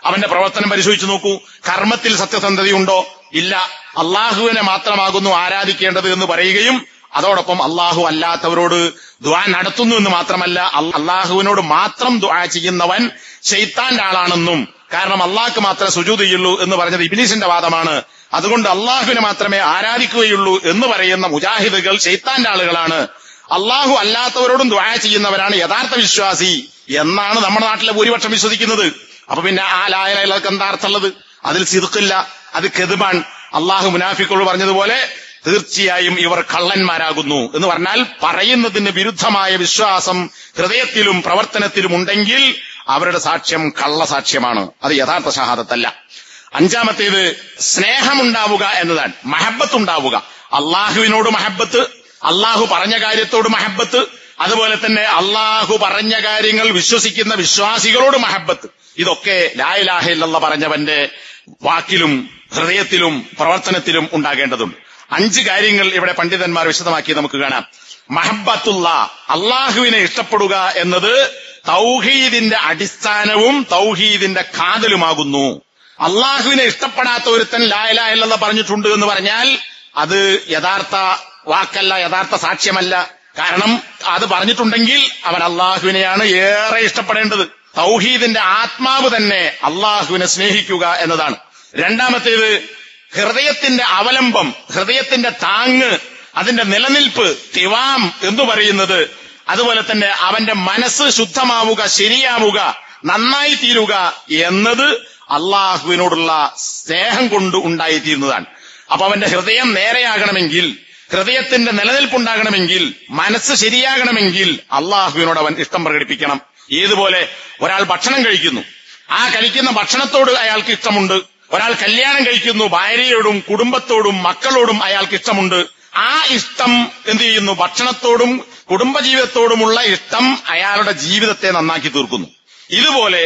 അവന്റെ പ്രവർത്തനം പരിശോധിച്ചു നോക്കൂ, കർമ്മത്തിൽ സത്യസന്ധതയുണ്ടോ? ഇല്ല. അള്ളാഹുവിനെ മാത്രമാകുന്നു ആരാധിക്കേണ്ടത് എന്ന് പറയുകയും അതോടൊപ്പം അള്ളാഹു അല്ലാത്തവരോട് ദുആ നടത്തുന്നു എന്ന് മാത്രമല്ല, അള്ളാഹുവിനോട് മാത്രം ദുആ ചെയ്യുന്നവൻ ശൈത്താന്റെ ആളാണെന്നും, കാരണം അള്ളാഹ്ക്ക് മാത്രമേ സുജൂദ് ചെയ്യുള്ളൂ എന്ന് പറഞ്ഞത് ഇബ്ലീസിന്റെ വാദമാണ്, അതുകൊണ്ട് അള്ളാഹുവിനെ മാത്രമേ ആരാധിക്കുകയുള്ളൂ എന്ന് പറയുന്ന മുജാഹിദുകൾ ശൈത്താന്റെ ആളുകളാണ്, അള്ളാഹു അല്ലാത്തവരോടും ദുആ ചെയ്യുന്നവരാണ് യഥാർത്ഥ വിശ്വാസി എന്നാണ് നമ്മുടെ നാട്ടിലെ ഭൂരിപക്ഷം വിശ്വസിക്കുന്നത്. അപ്പൊ പിന്നെ ആ ലാ ഇലാഹ ഇല്ലല്ലാഹ് എന്താ അർത്ഥമുള്ളത്? അതിൽ സിദ്ഖില്ല, അത് കെതുബാൻ. അള്ളാഹു മുനാഫിഖുകൾ പറഞ്ഞതുപോലെ തീർച്ചയായും ഇവർ കള്ളന്മാരാകുന്നു എന്ന് പറഞ്ഞാൽ പറയുന്നതിന് വിരുദ്ധമായ വിശ്വാസം ഹൃദയത്തിലും പ്രവർത്തനത്തിലും ഉണ്ടെങ്കിൽ അവരുടെ സാക്ഷ്യം കള്ളസാക്ഷ്യമാണ്, അത് യഥാർത്ഥ ഷഹാദത്തല്ല. അഞ്ചാമത്തേത് സ്നേഹമുണ്ടാവുക എന്നതാണ്, മഹബത്ത് ഉണ്ടാവുക. അള്ളാഹുവിനോട് മഹബത്ത്, അള്ളാഹു പറഞ്ഞ കാര്യത്തോട് മഹബത്ത്, അതുപോലെ തന്നെ അള്ളാഹു പറഞ്ഞ കാര്യങ്ങൾ വിശ്വസിക്കുന്ന വിശ്വാസികളോട് മഹബത്ത്. ഇതൊക്കെ ലാ ഇലാഹ ഇല്ലല്ലാഹ് പറഞ്ഞവന്റെ വാക്കിലും ഹൃദയത്തിലും പ്രവർത്തനത്തിലും ഉണ്ടാകേണ്ടതുണ്ട്. 5 കാര്യങ്ങൾ ഇവിടെ പണ്ഡിതന്മാർ വിശദമാക്കി നമുക്ക് കാണാം. മഹബത്തുള്ള, അള്ളാഹുവിനെ ഇഷ്ടപ്പെടുക എന്നത് തൗഹീദിന്റെ അടിസ്ഥാനവും തൗഹീദിന്റെ കാതലുമാകുന്നു. അള്ളാഹുവിനെ ഇഷ്ടപ്പെടാത്ത ഒരുത്തൻ ലാ ഇലാഹ ഇല്ലല്ലാഹ് പറഞ്ഞിട്ടുണ്ട് എന്ന് പറഞ്ഞാൽ അത് യഥാർത്ഥ വാക്കല്ല, യഥാർത്ഥ സാക്ഷ്യമല്ല. കാരണം അത് പറഞ്ഞിട്ടുണ്ടെങ്കിൽ അവൻ അള്ളാഹുവിനെയാണ് ഏറെ ഇഷ്ടപ്പെടേണ്ടത്. തൗഹീദിന്റെ ആത്മാവ് തന്നെ അള്ളാഹുവിനെ സ്നേഹിക്കുക എന്നതാണ്. രണ്ടാമത്തേത് ഹൃദയത്തിന്റെ അവലംബം, ഹൃദയത്തിന്റെ താങ്ങ്, അതിന്റെ നിലനിൽപ്പ്, തിവാം എന്ന് പറയുന്നത്, അതുപോലെ തന്നെ അവന്റെ മനസ്സ് ശുദ്ധമാവുക, ശരിയാവുക, നന്നായി തീരുക എന്നത് അള്ളാഹുവിനോടുള്ള സ്നേഹം കൊണ്ട് ഉണ്ടായിത്തീരുന്നതാണ്. അപ്പൊ അവന്റെ ഹൃദയം നേരെയാകണമെങ്കിൽ, ഹൃദയത്തിന്റെ നിലനിൽപ്പുണ്ടാകണമെങ്കിൽ, മനസ്സ് ശരിയാകണമെങ്കിൽ അള്ളാഹുവിനോട് അവൻ ഇഷ്ടം പ്രകടിപ്പിക്കണം. ഏതുപോലെ ഒരാൾ ഭക്ഷണം കഴിക്കുന്നു, ആ കഴിക്കുന്ന ഭക്ഷണത്തോട് അയാൾക്ക് ഇഷ്ടമുണ്ട്. ഒരാൾ കല്യാണം കഴിക്കുന്നു, ഭാര്യയോടും കുടുംബത്തോടും മക്കളോടും അയാൾക്ക് ഇഷ്ടമുണ്ട്. ആ ഇഷ്ടം എന്ത് ചെയ്യുന്നു? ഭക്ഷണത്തോടും കുടുംബജീവിതത്തോടുമുള്ള ഇഷ്ടം അയാളുടെ ജീവിതത്തെ നന്നാക്കി തീർക്കുന്നു. ഇതുപോലെ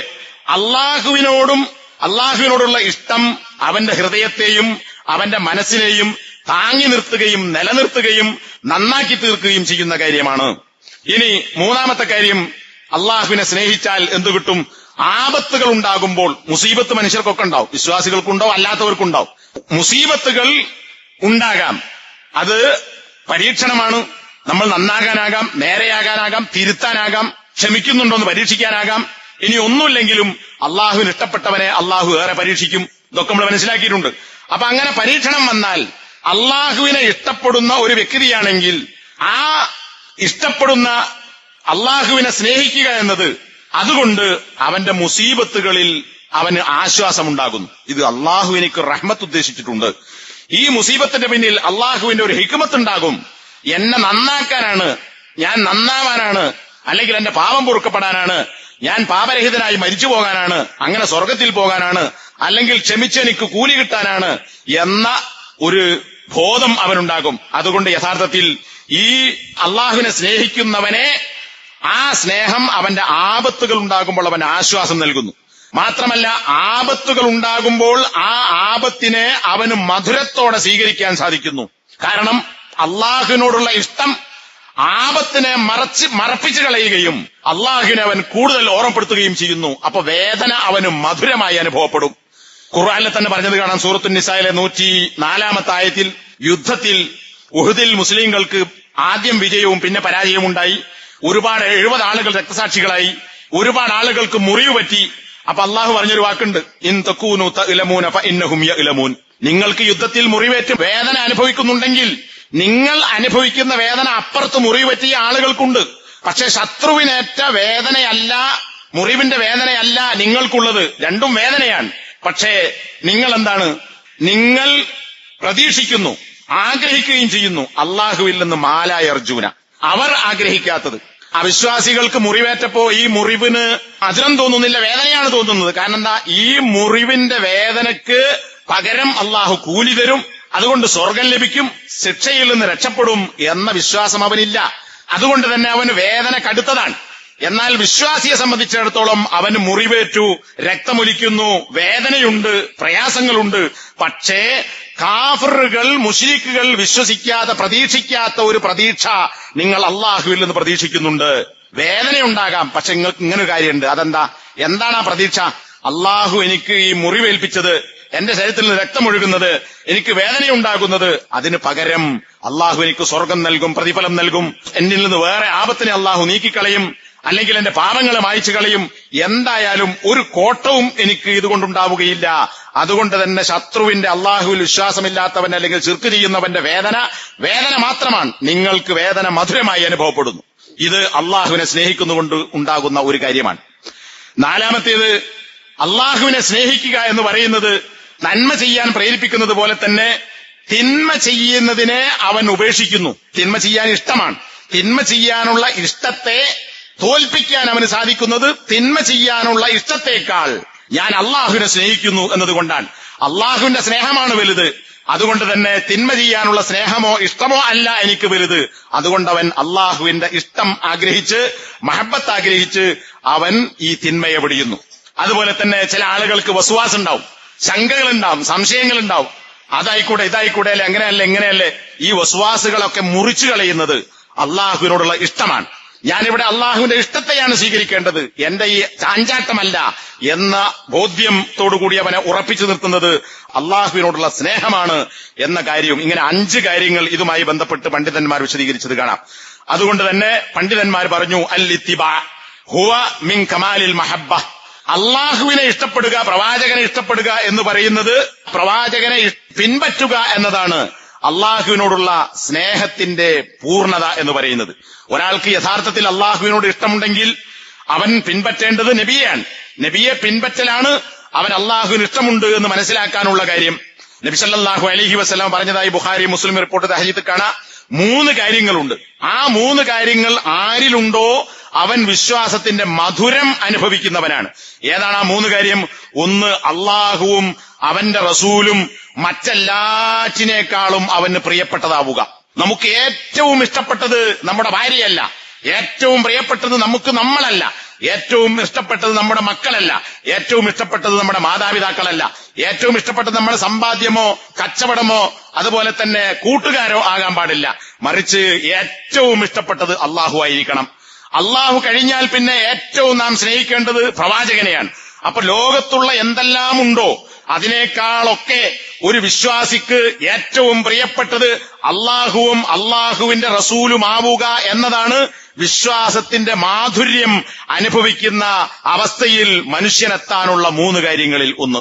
അള്ളാഹുവിനോടുള്ള ഇഷ്ടം അവന്റെ ഹൃദയത്തെയും അവന്റെ മനസ്സിനെയും താങ്ങി നിർത്തുകയും നിലനിർത്തുകയും നന്നാക്കി തീർക്കുകയും ചെയ്യുന്ന കാര്യമാണ്. ഇനി മൂന്നാമത്തെ കാര്യം, അള്ളാഹുവിനെ സ്നേഹിച്ചാൽ എന്തു കിട്ടും? ആപത്തുകൾ ഉണ്ടാകുമ്പോൾ, മുസീബത്ത് മനുഷ്യർക്കൊക്കെ ഉണ്ടാവും, വിശ്വാസികൾക്കുണ്ടാവും അല്ലാത്തവർക്കുണ്ടാവും. മുസീബത്തുകൾ ഉണ്ടാകാം, അത് പരീക്ഷണമാണ്. നമ്മൾ നന്നാകാനാകാം, നേരെയാകാനാകാം, തിരുത്താനാകാം, ക്ഷമിക്കുന്നുണ്ടോന്ന് പരീക്ഷിക്കാനാകാം. ഇനി ഒന്നുമില്ലെങ്കിലും അള്ളാഹുവിന് ഇഷ്ടപ്പെട്ടവനെ അള്ളാഹു ഏറെ പരീക്ഷിക്കും. ഇതൊക്കെ നമ്മൾ മനസ്സിലാക്കിയിട്ടുണ്ട്. അപ്പൊ അങ്ങനെ പരീക്ഷണം വന്നാൽ അള്ളാഹുവിനെ ഇഷ്ടപ്പെടുന്ന ഒരു വ്യക്തിയാണെങ്കിൽ ആ ഇഷ്ടപ്പെടുന്ന അള്ളാഹുവിനെ സ്നേഹിക്കുക എന്നത്, അതുകൊണ്ട് അവന്റെ മുസീബത്തുകളിൽ അവന് ആശ്വാസമുണ്ടാകുന്നു. ഇത് അള്ളാഹു എനിക്ക് റഹ്മത്ത് ഉദ്ദേശിച്ചിട്ടുണ്ട്. ഈ മുസീബത്തിന്റെ പിന്നിൽ അള്ളാഹുവിന്റെ ഒരു ഹിക്മത്ത് ഉണ്ടാകും. എന്നെ നന്നാക്കാനാണ്, ഞാൻ നന്നാവാനാണ്, അല്ലെങ്കിൽ എന്റെ പാപം പൊറുക്കപ്പെടാനാണ്, ഞാൻ പാപരഹിതനായി മരിച്ചു പോകാനാണ്, അങ്ങനെ സ്വർഗത്തിൽ പോകാനാണ്, അല്ലെങ്കിൽ ക്ഷമിച്ചെനിക്ക് കൂലി കിട്ടാനാണ് എന്ന ഒരു ബോധം അവനുണ്ടാകും. അതുകൊണ്ട് യഥാർത്ഥത്തിൽ ഈ അള്ളാഹുവിനെ സ്നേഹിക്കുന്നവനെ ആ സ്നേഹം അവന്റെ ആപത്തുകൾ ഉണ്ടാകുമ്പോൾ അവന് ആശ്വാസം നൽകുന്നു. മാത്രമല്ല, ആപത്തുകൾ ഉണ്ടാകുമ്പോൾ ആ ആപത്തിനെ അവന് മധുരത്തോടെ സ്വീകരിക്കാൻ സാധിക്കുന്നു. കാരണം അള്ളാഹുവിനോടുള്ള ഇഷ്ടം ആപത്തിനെ മറപ്പിച്ചു കളയുകയും അള്ളാഹുവിനെ അവൻ കൂടുതൽ ഓർമ്മപ്പെടുത്തുകയും ചെയ്യുന്നു. അപ്പൊ വേദന അവന് മധുരമായി അനുഭവപ്പെടും. ഖുർആനിൽ തന്നെ പറഞ്ഞത് കാണാം. സൂറത്തുൻ നിസായിലെ 104 ആയത്തിൽ, യുദ്ധത്തിൽ ഉഹുദിൽ മുസ്ലിങ്ങൾക്ക് ആദ്യം വിജയവും പിന്നെ പരാജയവും ഉണ്ടായി. ഒരുപാട് 70 ആളുകൾ രക്തസാക്ഷികളായി, ഒരുപാട് ആളുകൾക്ക് മുറിവ് പറ്റി. അപ്പൊ അള്ളാഹു പറഞ്ഞൊരു വാക്കുണ്ട്, ഇൻ തകൂനു തഅലമൂന ഫഇന്നഹും യഅലമൂൻ. നിങ്ങൾക്ക് യുദ്ധത്തിൽ മുറിവേറ്റ് വേദന അനുഭവിക്കുന്നുണ്ടെങ്കിൽ നിങ്ങൾ അനുഭവിക്കുന്ന വേദന അപ്പുറത്ത് മുറിവ് പറ്റിയ ആളുകൾക്കുണ്ട്. പക്ഷെ ശത്രുവിനേറ്റ വേദനയല്ല, മുറിവിന്റെ വേദനയല്ല നിങ്ങൾക്കുള്ളത്. രണ്ടും വേദനയാണ്. പക്ഷേ നിങ്ങൾ എന്താണ്? നിങ്ങൾ പ്രതീക്ഷിക്കുന്നു, ആഗ്രഹിക്കുകയും ചെയ്യുന്നു അള്ളാഹുവിൽ നിന്ന് മാലായ അർജുന, അവർ ആഗ്രഹിക്കാത്തത്. അവിശ്വാസികൾക്ക് മുറിവേറ്റപ്പോ ഈ മുറിവിന് മധുരം തോന്നുന്നില്ല, വേദനയാണ് തോന്നുന്നത്. കാരണം എന്താ? ഈ മുറിവിന്റെ വേദനക്ക് പകരം അള്ളാഹു കൂലി തരും, അതുകൊണ്ട് സ്വർഗം ലഭിക്കും, ശിക്ഷയിൽ നിന്ന് രക്ഷപ്പെടും എന്ന വിശ്വാസം അവനില്ല. അതുകൊണ്ട് തന്നെ അവന് വേദന കടുത്തതാണ്. എന്നാൽ വിശ്വാസിയെ സംബന്ധിച്ചിടത്തോളം അവന് മുറിവേറ്റു, രക്തമൊലിക്കുന്നു, വേദനയുണ്ട്, പ്രയാസങ്ങളുണ്ട്. പക്ഷേ കാഫിറുകൾ, മുശ്രിക്കുകൾ വിശ്വസിക്കാതെ പ്രതീക്ഷിക്കാത്ത ഒരു പ്രതീക്ഷ നിങ്ങൾ അള്ളാഹുവിൽ നിന്ന് പ്രതീക്ഷിക്കുന്നുണ്ട്. വേദനയുണ്ടാകാം, പക്ഷെ നിങ്ങൾക്ക് ഇങ്ങനെ ഒരു കാര്യമുണ്ട്. അതെന്താ? എന്താണ് ആ പ്രതീക്ഷ? അള്ളാഹു എനിക്ക് ഈ മുറിവേൽപ്പിച്ചത്, എന്റെ ശരീരത്തിൽ നിന്ന് രക്തമൊഴുകുന്നത്, എനിക്ക് വേദനയുണ്ടാകുന്നത്, അതിന് പകരം അള്ളാഹു എനിക്ക് സ്വർഗം നൽകും, പ്രതിഫലം നൽകും. എന്നിൽ നിന്ന് വേറെ ആപത്തിനെ അള്ളാഹു നീക്കിക്കളയും, അല്ലെങ്കിൽ എന്റെ പാപങ്ങളെ മായ്ച്ചു കളയും. എന്തായാലും ഒരു കോട്ടവും എനിക്ക് ഇതുകൊണ്ടുണ്ടാവുകയില്ല. അതുകൊണ്ട് തന്നെ ശത്രുവിന്റെ, അള്ളാഹുവിൽ വിശ്വാസമില്ലാത്തവൻ അല്ലെങ്കിൽ ശിർക്ക് ചെയ്യുന്നവന്റെ വേദന മാത്രമാണ്. നിങ്ങൾക്ക് വേദന മധുരമായി അനുഭവപ്പെടുന്നു. ഇത് അള്ളാഹുവിനെ സ്നേഹിക്കുന്നുകൊണ്ട് ഉണ്ടാകുന്ന ഒരു കാര്യമാണ്. നാലാമത്തേത്, അള്ളാഹുവിനെ സ്നേഹിക്കുക എന്ന് പറയുന്നത് നന്മ ചെയ്യാൻ പ്രേരിപ്പിക്കുന്നത് പോലെ തന്നെ തിന്മ ചെയ്യുന്നതിനെ അവൻ ഉപേക്ഷിക്കുന്നു. തിന്മ ചെയ്യാൻ ഇഷ്ടമാണ്. തിന്മ ചെയ്യാനുള്ള ഇഷ്ടത്തെ തോൽപ്പിക്കാൻ അവന് സാധിക്കുന്നത് തിന്മ ചെയ്യാനുള്ള ഇഷ്ടത്തെക്കാൾ ഞാൻ അള്ളാഹുവിനെ സ്നേഹിക്കുന്നു എന്നതുകൊണ്ടാണ്. അള്ളാഹുവിന്റെ സ്നേഹമാണ് വലുത്. അതുകൊണ്ട് തന്നെ തിന്മ ചെയ്യാനുള്ള സ്നേഹമോ ഇഷ്ടമോ അല്ല എനിക്ക് വലുത്. അതുകൊണ്ടവൻ അള്ളാഹുവിന്റെ ഇഷ്ടം ആഗ്രഹിച്ച്, മഹബത്ത് ആഗ്രഹിച്ച് അവൻ ഈ തിന്മയെ വെടിയുന്നു. അതുപോലെ തന്നെ ചില ആളുകൾക്ക് വസ്വാസ് ഉണ്ടാവും, ശങ്കകളുണ്ടാവും, സംശയങ്ങളുണ്ടാവും. അതായിക്കൂടെ, ഇതായിക്കൂടെ, അല്ലെ അങ്ങനെയല്ലേ, ഇങ്ങനെയല്ലേ. ഈ വസ്വാസുകളൊക്കെ മുറിച്ചു കളയുന്നത് അള്ളാഹുവിനോടുള്ള ഇഷ്ടമാണ്. ഞാനിവിടെ അള്ളാഹുവിന്റെ ഇഷ്ടത്തെയാണ് സ്വീകരിക്കേണ്ടത്, എന്റെ ഈ ചാഞ്ചാട്ടമല്ല എന്ന ബോധ്യത്തോടുകൂടി അവനെ ഉറപ്പിച്ചു നിർത്തുന്നത് അള്ളാഹുവിനോടുള്ള സ്നേഹമാണ് എന്ന കാര്യവും. ഇങ്ങനെ 5 കാര്യങ്ങൾ ഇതുമായി ബന്ധപ്പെട്ട് പണ്ഡിതന്മാർ വിശദീകരിച്ചത് കാണാം. അതുകൊണ്ട് തന്നെ പണ്ഡിതന്മാർ പറഞ്ഞു, അൽ ഇത്തിബാ ഹുവ മിൻ കമാലിൽ മഹബ്ബ. അള്ളാഹുവിനെ ഇഷ്ടപ്പെടുക, പ്രവാചകനെ ഇഷ്ടപ്പെടുക എന്ന് പറയുന്നത് പ്രവാചകനെ പിൻപറ്റുക എന്നതാണ് അള്ളാഹുവിനോടുള്ള സ്നേഹത്തിന്റെ പൂർണ്ണത എന്ന് പറയുന്നത്. ഒരാൾക്ക് യഥാർത്ഥത്തിൽ അള്ളാഹുവിനോട് ഇഷ്ടമുണ്ടെങ്കിൽ അവൻ പിൻപറ്റേണ്ടത് നബിയെയാണ്. നബിയെ പിൻപറ്റലാണ് അവൻ അള്ളാഹുവിന് ഇഷ്ടമുണ്ട് എന്ന് മനസ്സിലാക്കാനുള്ള കാര്യം. നബി സല്ലല്ലാഹു അലൈഹി വസല്ലം പറഞ്ഞതായി ബുഖാരി, മുസ്ലിം റിപ്പോർട്ട് ഹദീസിൽ കാണാം. 3 കാര്യങ്ങളുണ്ട്. ആ 3 കാര്യങ്ങൾ ആരിലുണ്ടോ അവൻ വിശ്വാസത്തിന്റെ മധുരം അനുഭവിക്കുന്നവനാണ്. ഏതാണ് ആ 3 കാര്യം? ഒന്ന്, അള്ളാഹുവും അവന്റെ റസൂലും മറ്റെല്ലാറ്റിനേക്കാളും അവന് പ്രിയപ്പെട്ടതാവുക. നമുക്ക് ഏറ്റവും ഇഷ്ടപ്പെട്ടത് നമ്മുടെ ഭാര്യയല്ല, ഏറ്റവും പ്രിയപ്പെട്ടത് നമുക്ക് നമ്മളല്ല, ഏറ്റവും ഇഷ്ടപ്പെട്ടത് നമ്മുടെ മക്കളല്ല, ഏറ്റവും ഇഷ്ടപ്പെട്ടത് നമ്മുടെ മാതാപിതാക്കളല്ല, ഏറ്റവും ഇഷ്ടപ്പെട്ടത് നമ്മുടെ സമ്പാദ്യമോ കച്ചവടമോ അതുപോലെ തന്നെ കൂട്ടുകാരോ ആകാൻ പാടില്ല. മറിച്ച് ഏറ്റവും ഇഷ്ടപ്പെട്ടത് അള്ളാഹു ആയിരിക്കണം. അള്ളാഹു കഴിഞ്ഞാൽ പിന്നെ ഏറ്റവും നാം സ്നേഹിക്കേണ്ടത് പ്രവാചകനെയാണ്. അപ്പൊ ലോകത്തുള്ള എന്തെല്ലാം ഉണ്ടോ അതിനേക്കാളൊക്കെ ഒരു വിശ്വാസിക്ക് ഏറ്റവും പ്രിയപ്പെട്ടത് അള്ളാഹുവും അള്ളാഹുവിന്റെ റസൂലുമാവുക എന്നതാണ് വിശ്വാസത്തിന്റെ മാധുര്യം അനുഭവിക്കുന്ന അവസ്ഥയിൽ മനുഷ്യനെത്താനുള്ള 3 കാര്യങ്ങളിൽ ഒന്ന്.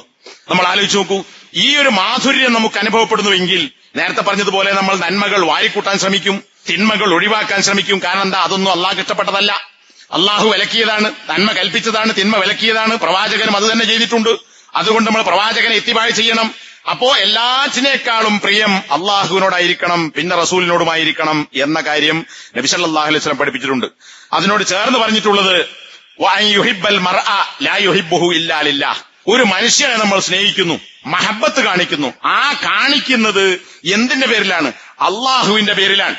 നമ്മൾ ആലോചിച്ച് നോക്കൂ. ഈ ഒരു മാധുര്യം നമുക്ക് അനുഭവപ്പെടുന്നുവെങ്കിൽ നേരത്തെ പറഞ്ഞതുപോലെ നമ്മൾ നന്മകൾ വാരിക്കൂട്ടാൻ ശ്രമിക്കും, തിന്മകൾ ഒഴിവാക്കാൻ ശ്രമിക്കും. കാരണം എന്താ? അതൊന്നും അള്ളാഹ്ക്ക് ഇഷ്ടപ്പെട്ടതല്ല. അള്ളാഹു വിലക്കിയതാണ്, നന്മ കൽപ്പിച്ചതാണ്, തിന്മ വിലക്കിയതാണ്. പ്രവാചകനും അത് തന്നെ ചെയ്തിട്ടുണ്ട്. അതുകൊണ്ട് നമ്മൾ പ്രവാചകനെ ഇത്തിബാഅ് ചെയ്യണം. അപ്പോ എല്ലാറ്റിനേക്കാളും പ്രിയം അള്ളാഹുവിനോടായിരിക്കണം, പിന്നെ റസൂലിനോടുമായിരിക്കണം എന്ന കാര്യം നബി സല്ലല്ലാഹു അലൈഹി വസല്ലം പഠിപ്പിച്ചിട്ടുണ്ട്. അതിനോട് ചേർന്ന് പറഞ്ഞിട്ടുള്ളത് വഅൻ യുഹിബ്ബൽ മർഅ ലാ യുഹിബ്ബുഹു ഇല്ലാ ലില്ലാഹ്. ഒരു മനുഷ്യനെ നമ്മൾ സ്നേഹിക്കുന്നു, മഹബത്ത് കാണിക്കുന്നു. ആ കാണിക്കുന്നത് എന്തിന്റെ പേരിലാണ്? അള്ളാഹുവിന്റെ പേരിലാണ്.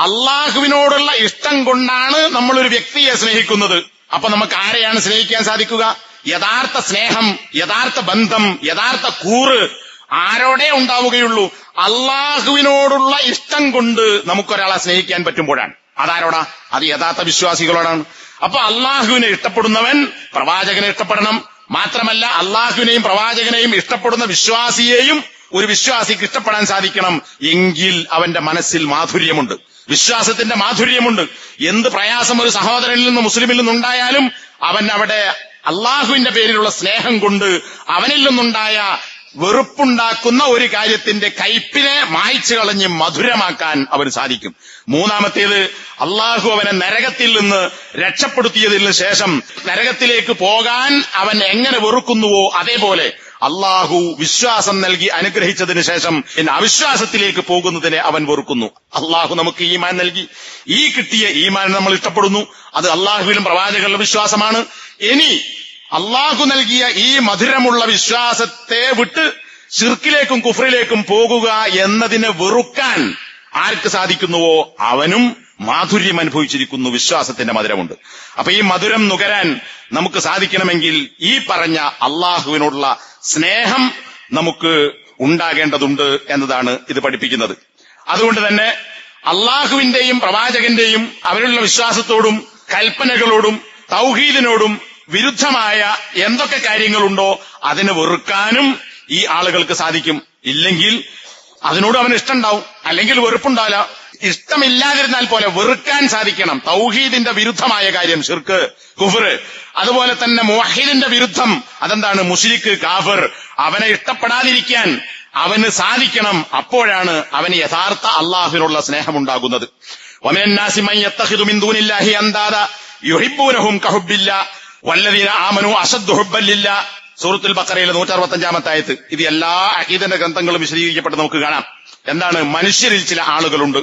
അള്ളാഹുവിനോടുള്ള ഇഷ്ടം കൊണ്ടാണ് നമ്മൾ ഒരു വ്യക്തിയെ സ്നേഹിക്കുന്നത്. അപ്പൊ നമുക്ക് ആരെയാണ് സ്നേഹിക്കാൻ സാധിക്കുക? യഥാർത്ഥ സ്നേഹം, യഥാർത്ഥ ബന്ധം, യഥാർത്ഥ കൂറ് ആരോടെ ഉണ്ടാവുകയുള്ളൂ? അള്ളാഹുവിനോടുള്ള ഇഷ്ടം കൊണ്ട് നമുക്കൊരാളെ സ്നേഹിക്കാൻ പറ്റുമ്പോഴാണ്. അതാരോടാ? അത് യഥാർത്ഥ വിശ്വാസികളോടാണ്. അപ്പൊ അള്ളാഹുവിനെ ഇഷ്ടപ്പെടുന്നവൻ പ്രവാചകനെ ഇഷ്ടപ്പെടണം. മാത്രമല്ല അള്ളാഹുവിനെയും പ്രവാചകനെയും ഇഷ്ടപ്പെടുന്ന വിശ്വാസിയെയും ഒരു വിശ്വാസിക്ക് ഇഷ്ടപ്പെടാൻ സാധിക്കണം. എങ്കിൽ അവന്റെ മനസ്സിൽ മാധുര്യമുണ്ട്, വിശ്വാസത്തിന്റെ മാധുര്യമുണ്ട്. എന്ത് പ്രയാസം ഒരു സഹോദരനിൽ നിന്ന്, മുസ്ലിമിൽ നിന്നുണ്ടായാലും അവൻ അവിടെ അള്ളാഹുവിന്റെ പേരിലുള്ള സ്നേഹം കൊണ്ട് അവനിൽ നിന്നുണ്ടായ വെറുപ്പുണ്ടാക്കുന്ന ഒരു കാര്യത്തിന്റെ കയ്പിനെ മായ്ച്ചു കളഞ്ഞ് മധുരമാക്കാൻ അവന് സാധിക്കും. 3-ാമത്തേത്, അള്ളാഹു അവനെ നരകത്തിൽ നിന്ന് രക്ഷപ്പെടുത്തിയതിന് ശേഷം നരകത്തിലേക്ക് പോകാൻ അവൻ എങ്ങനെ വെറുക്കുന്നുവോ അതേപോലെ അള്ളാഹു വിശ്വാസം നൽകി അനുഗ്രഹിച്ചതിന് ശേഷം പിന്നെ അവിശ്വാസത്തിലേക്ക് പോകുന്നതിനെ അവൻ വെറുക്കുന്നു. അള്ളാഹു നമുക്ക് ഈമാൻ നൽകി, ഈ കിട്ടിയ ഈമാൻ നമ്മൾ ഇഷ്ടപ്പെടുന്നു. അത് അള്ളാഹുവിലും പ്രവാചകരുടെ വിശ്വാസമാണ്. ഇനി അള്ളാഹു നൽകിയ ഈ മധുരമുള്ള വിശ്വാസത്തെ വിട്ട് ശിർക്കിലേക്കും കുഫ്രിലേക്കും പോകുക എന്നതിനെ വെറുക്കാൻ ആർക്ക് സാധിക്കുന്നുവോ അവനും മാധുര്യം അനുഭവിച്ചിരിക്കുന്നു, വിശ്വാസത്തിന്റെ മധുരമുണ്ട്. അപ്പൊ ഈ മധുരം നുകരാൻ നമുക്ക് സാധിക്കണമെങ്കിൽ ഈ പറഞ്ഞ അള്ളാഹുവിനോടുള്ള സ്നേഹം നമുക്ക് ഉണ്ടാകേണ്ടതുണ്ട് എന്നതാണ് ഇത് പഠിപ്പിക്കുന്നത്. അതുകൊണ്ട് തന്നെ അള്ളാഹുവിന്റെയും പ്രവാചകന്റെയും അവരുടെ വിശ്വാസത്തോടും കൽപ്പനകളോടും തൗഹീദിനോടും വിരുദ്ധമായ എന്തൊക്കെ കാര്യങ്ങളുണ്ടോ അതിനെ വെറുക്കാനും ഈ ആളുകൾക്ക് സാധിക്കും. ഇല്ലെങ്കിൽ അതിനോട് അവന് ഇഷ്ടമുണ്ടാവും, അല്ലെങ്കിൽ വെറുപ്പുണ്ടാവില്ല. ഇഷ്ടമില്ലാതിരുന്നാൽ പോലെ വെറുക്കാൻ സാധിക്കണം. തൗഹീദിന്റെ വിരുദ്ധമായ കാര്യം ശിർക്ക്, കുഫ്ർ, അതുപോലെ തന്നെ മുവഹിദിന്റെ വിരുദ്ധം അതെന്താണ്? മുശ്രിക്ക്, കാഫിർ, അവനെ ഇഷ്ടപ്പെടാതിരിക്കാൻ അവന് സാധിക്കണം. അപ്പോഴാണ് അവന് യഥാർത്ഥ അള്ളാഹുവിനുള്ള സ്നേഹമുണ്ടാകുന്നത്. വമിനൻ നാസി മൻ യത്തഖിദു മിൻ ദൂനില്ലാഹി അൻദാദ യുഹിബ്ബൂനഹും കഹുബ്ബില്ലാ വല്ലദീന ആമനൂ അശദ്ദു ഹുബ്ബൻ ലില്ലാ. സൂറത്തുൽ ബഖറയിലെ 165-ാമത്തെ ആയത്ത്. ഇത് എല്ലാ അഖീദന്റെ ഗ്രന്ഥങ്ങളും വിശദീകരിക്കപ്പെട്ട് നമുക്ക് കാണാം. എന്താണ്? മനുഷ്യരിൽ ചില ആളുകളുണ്ട്,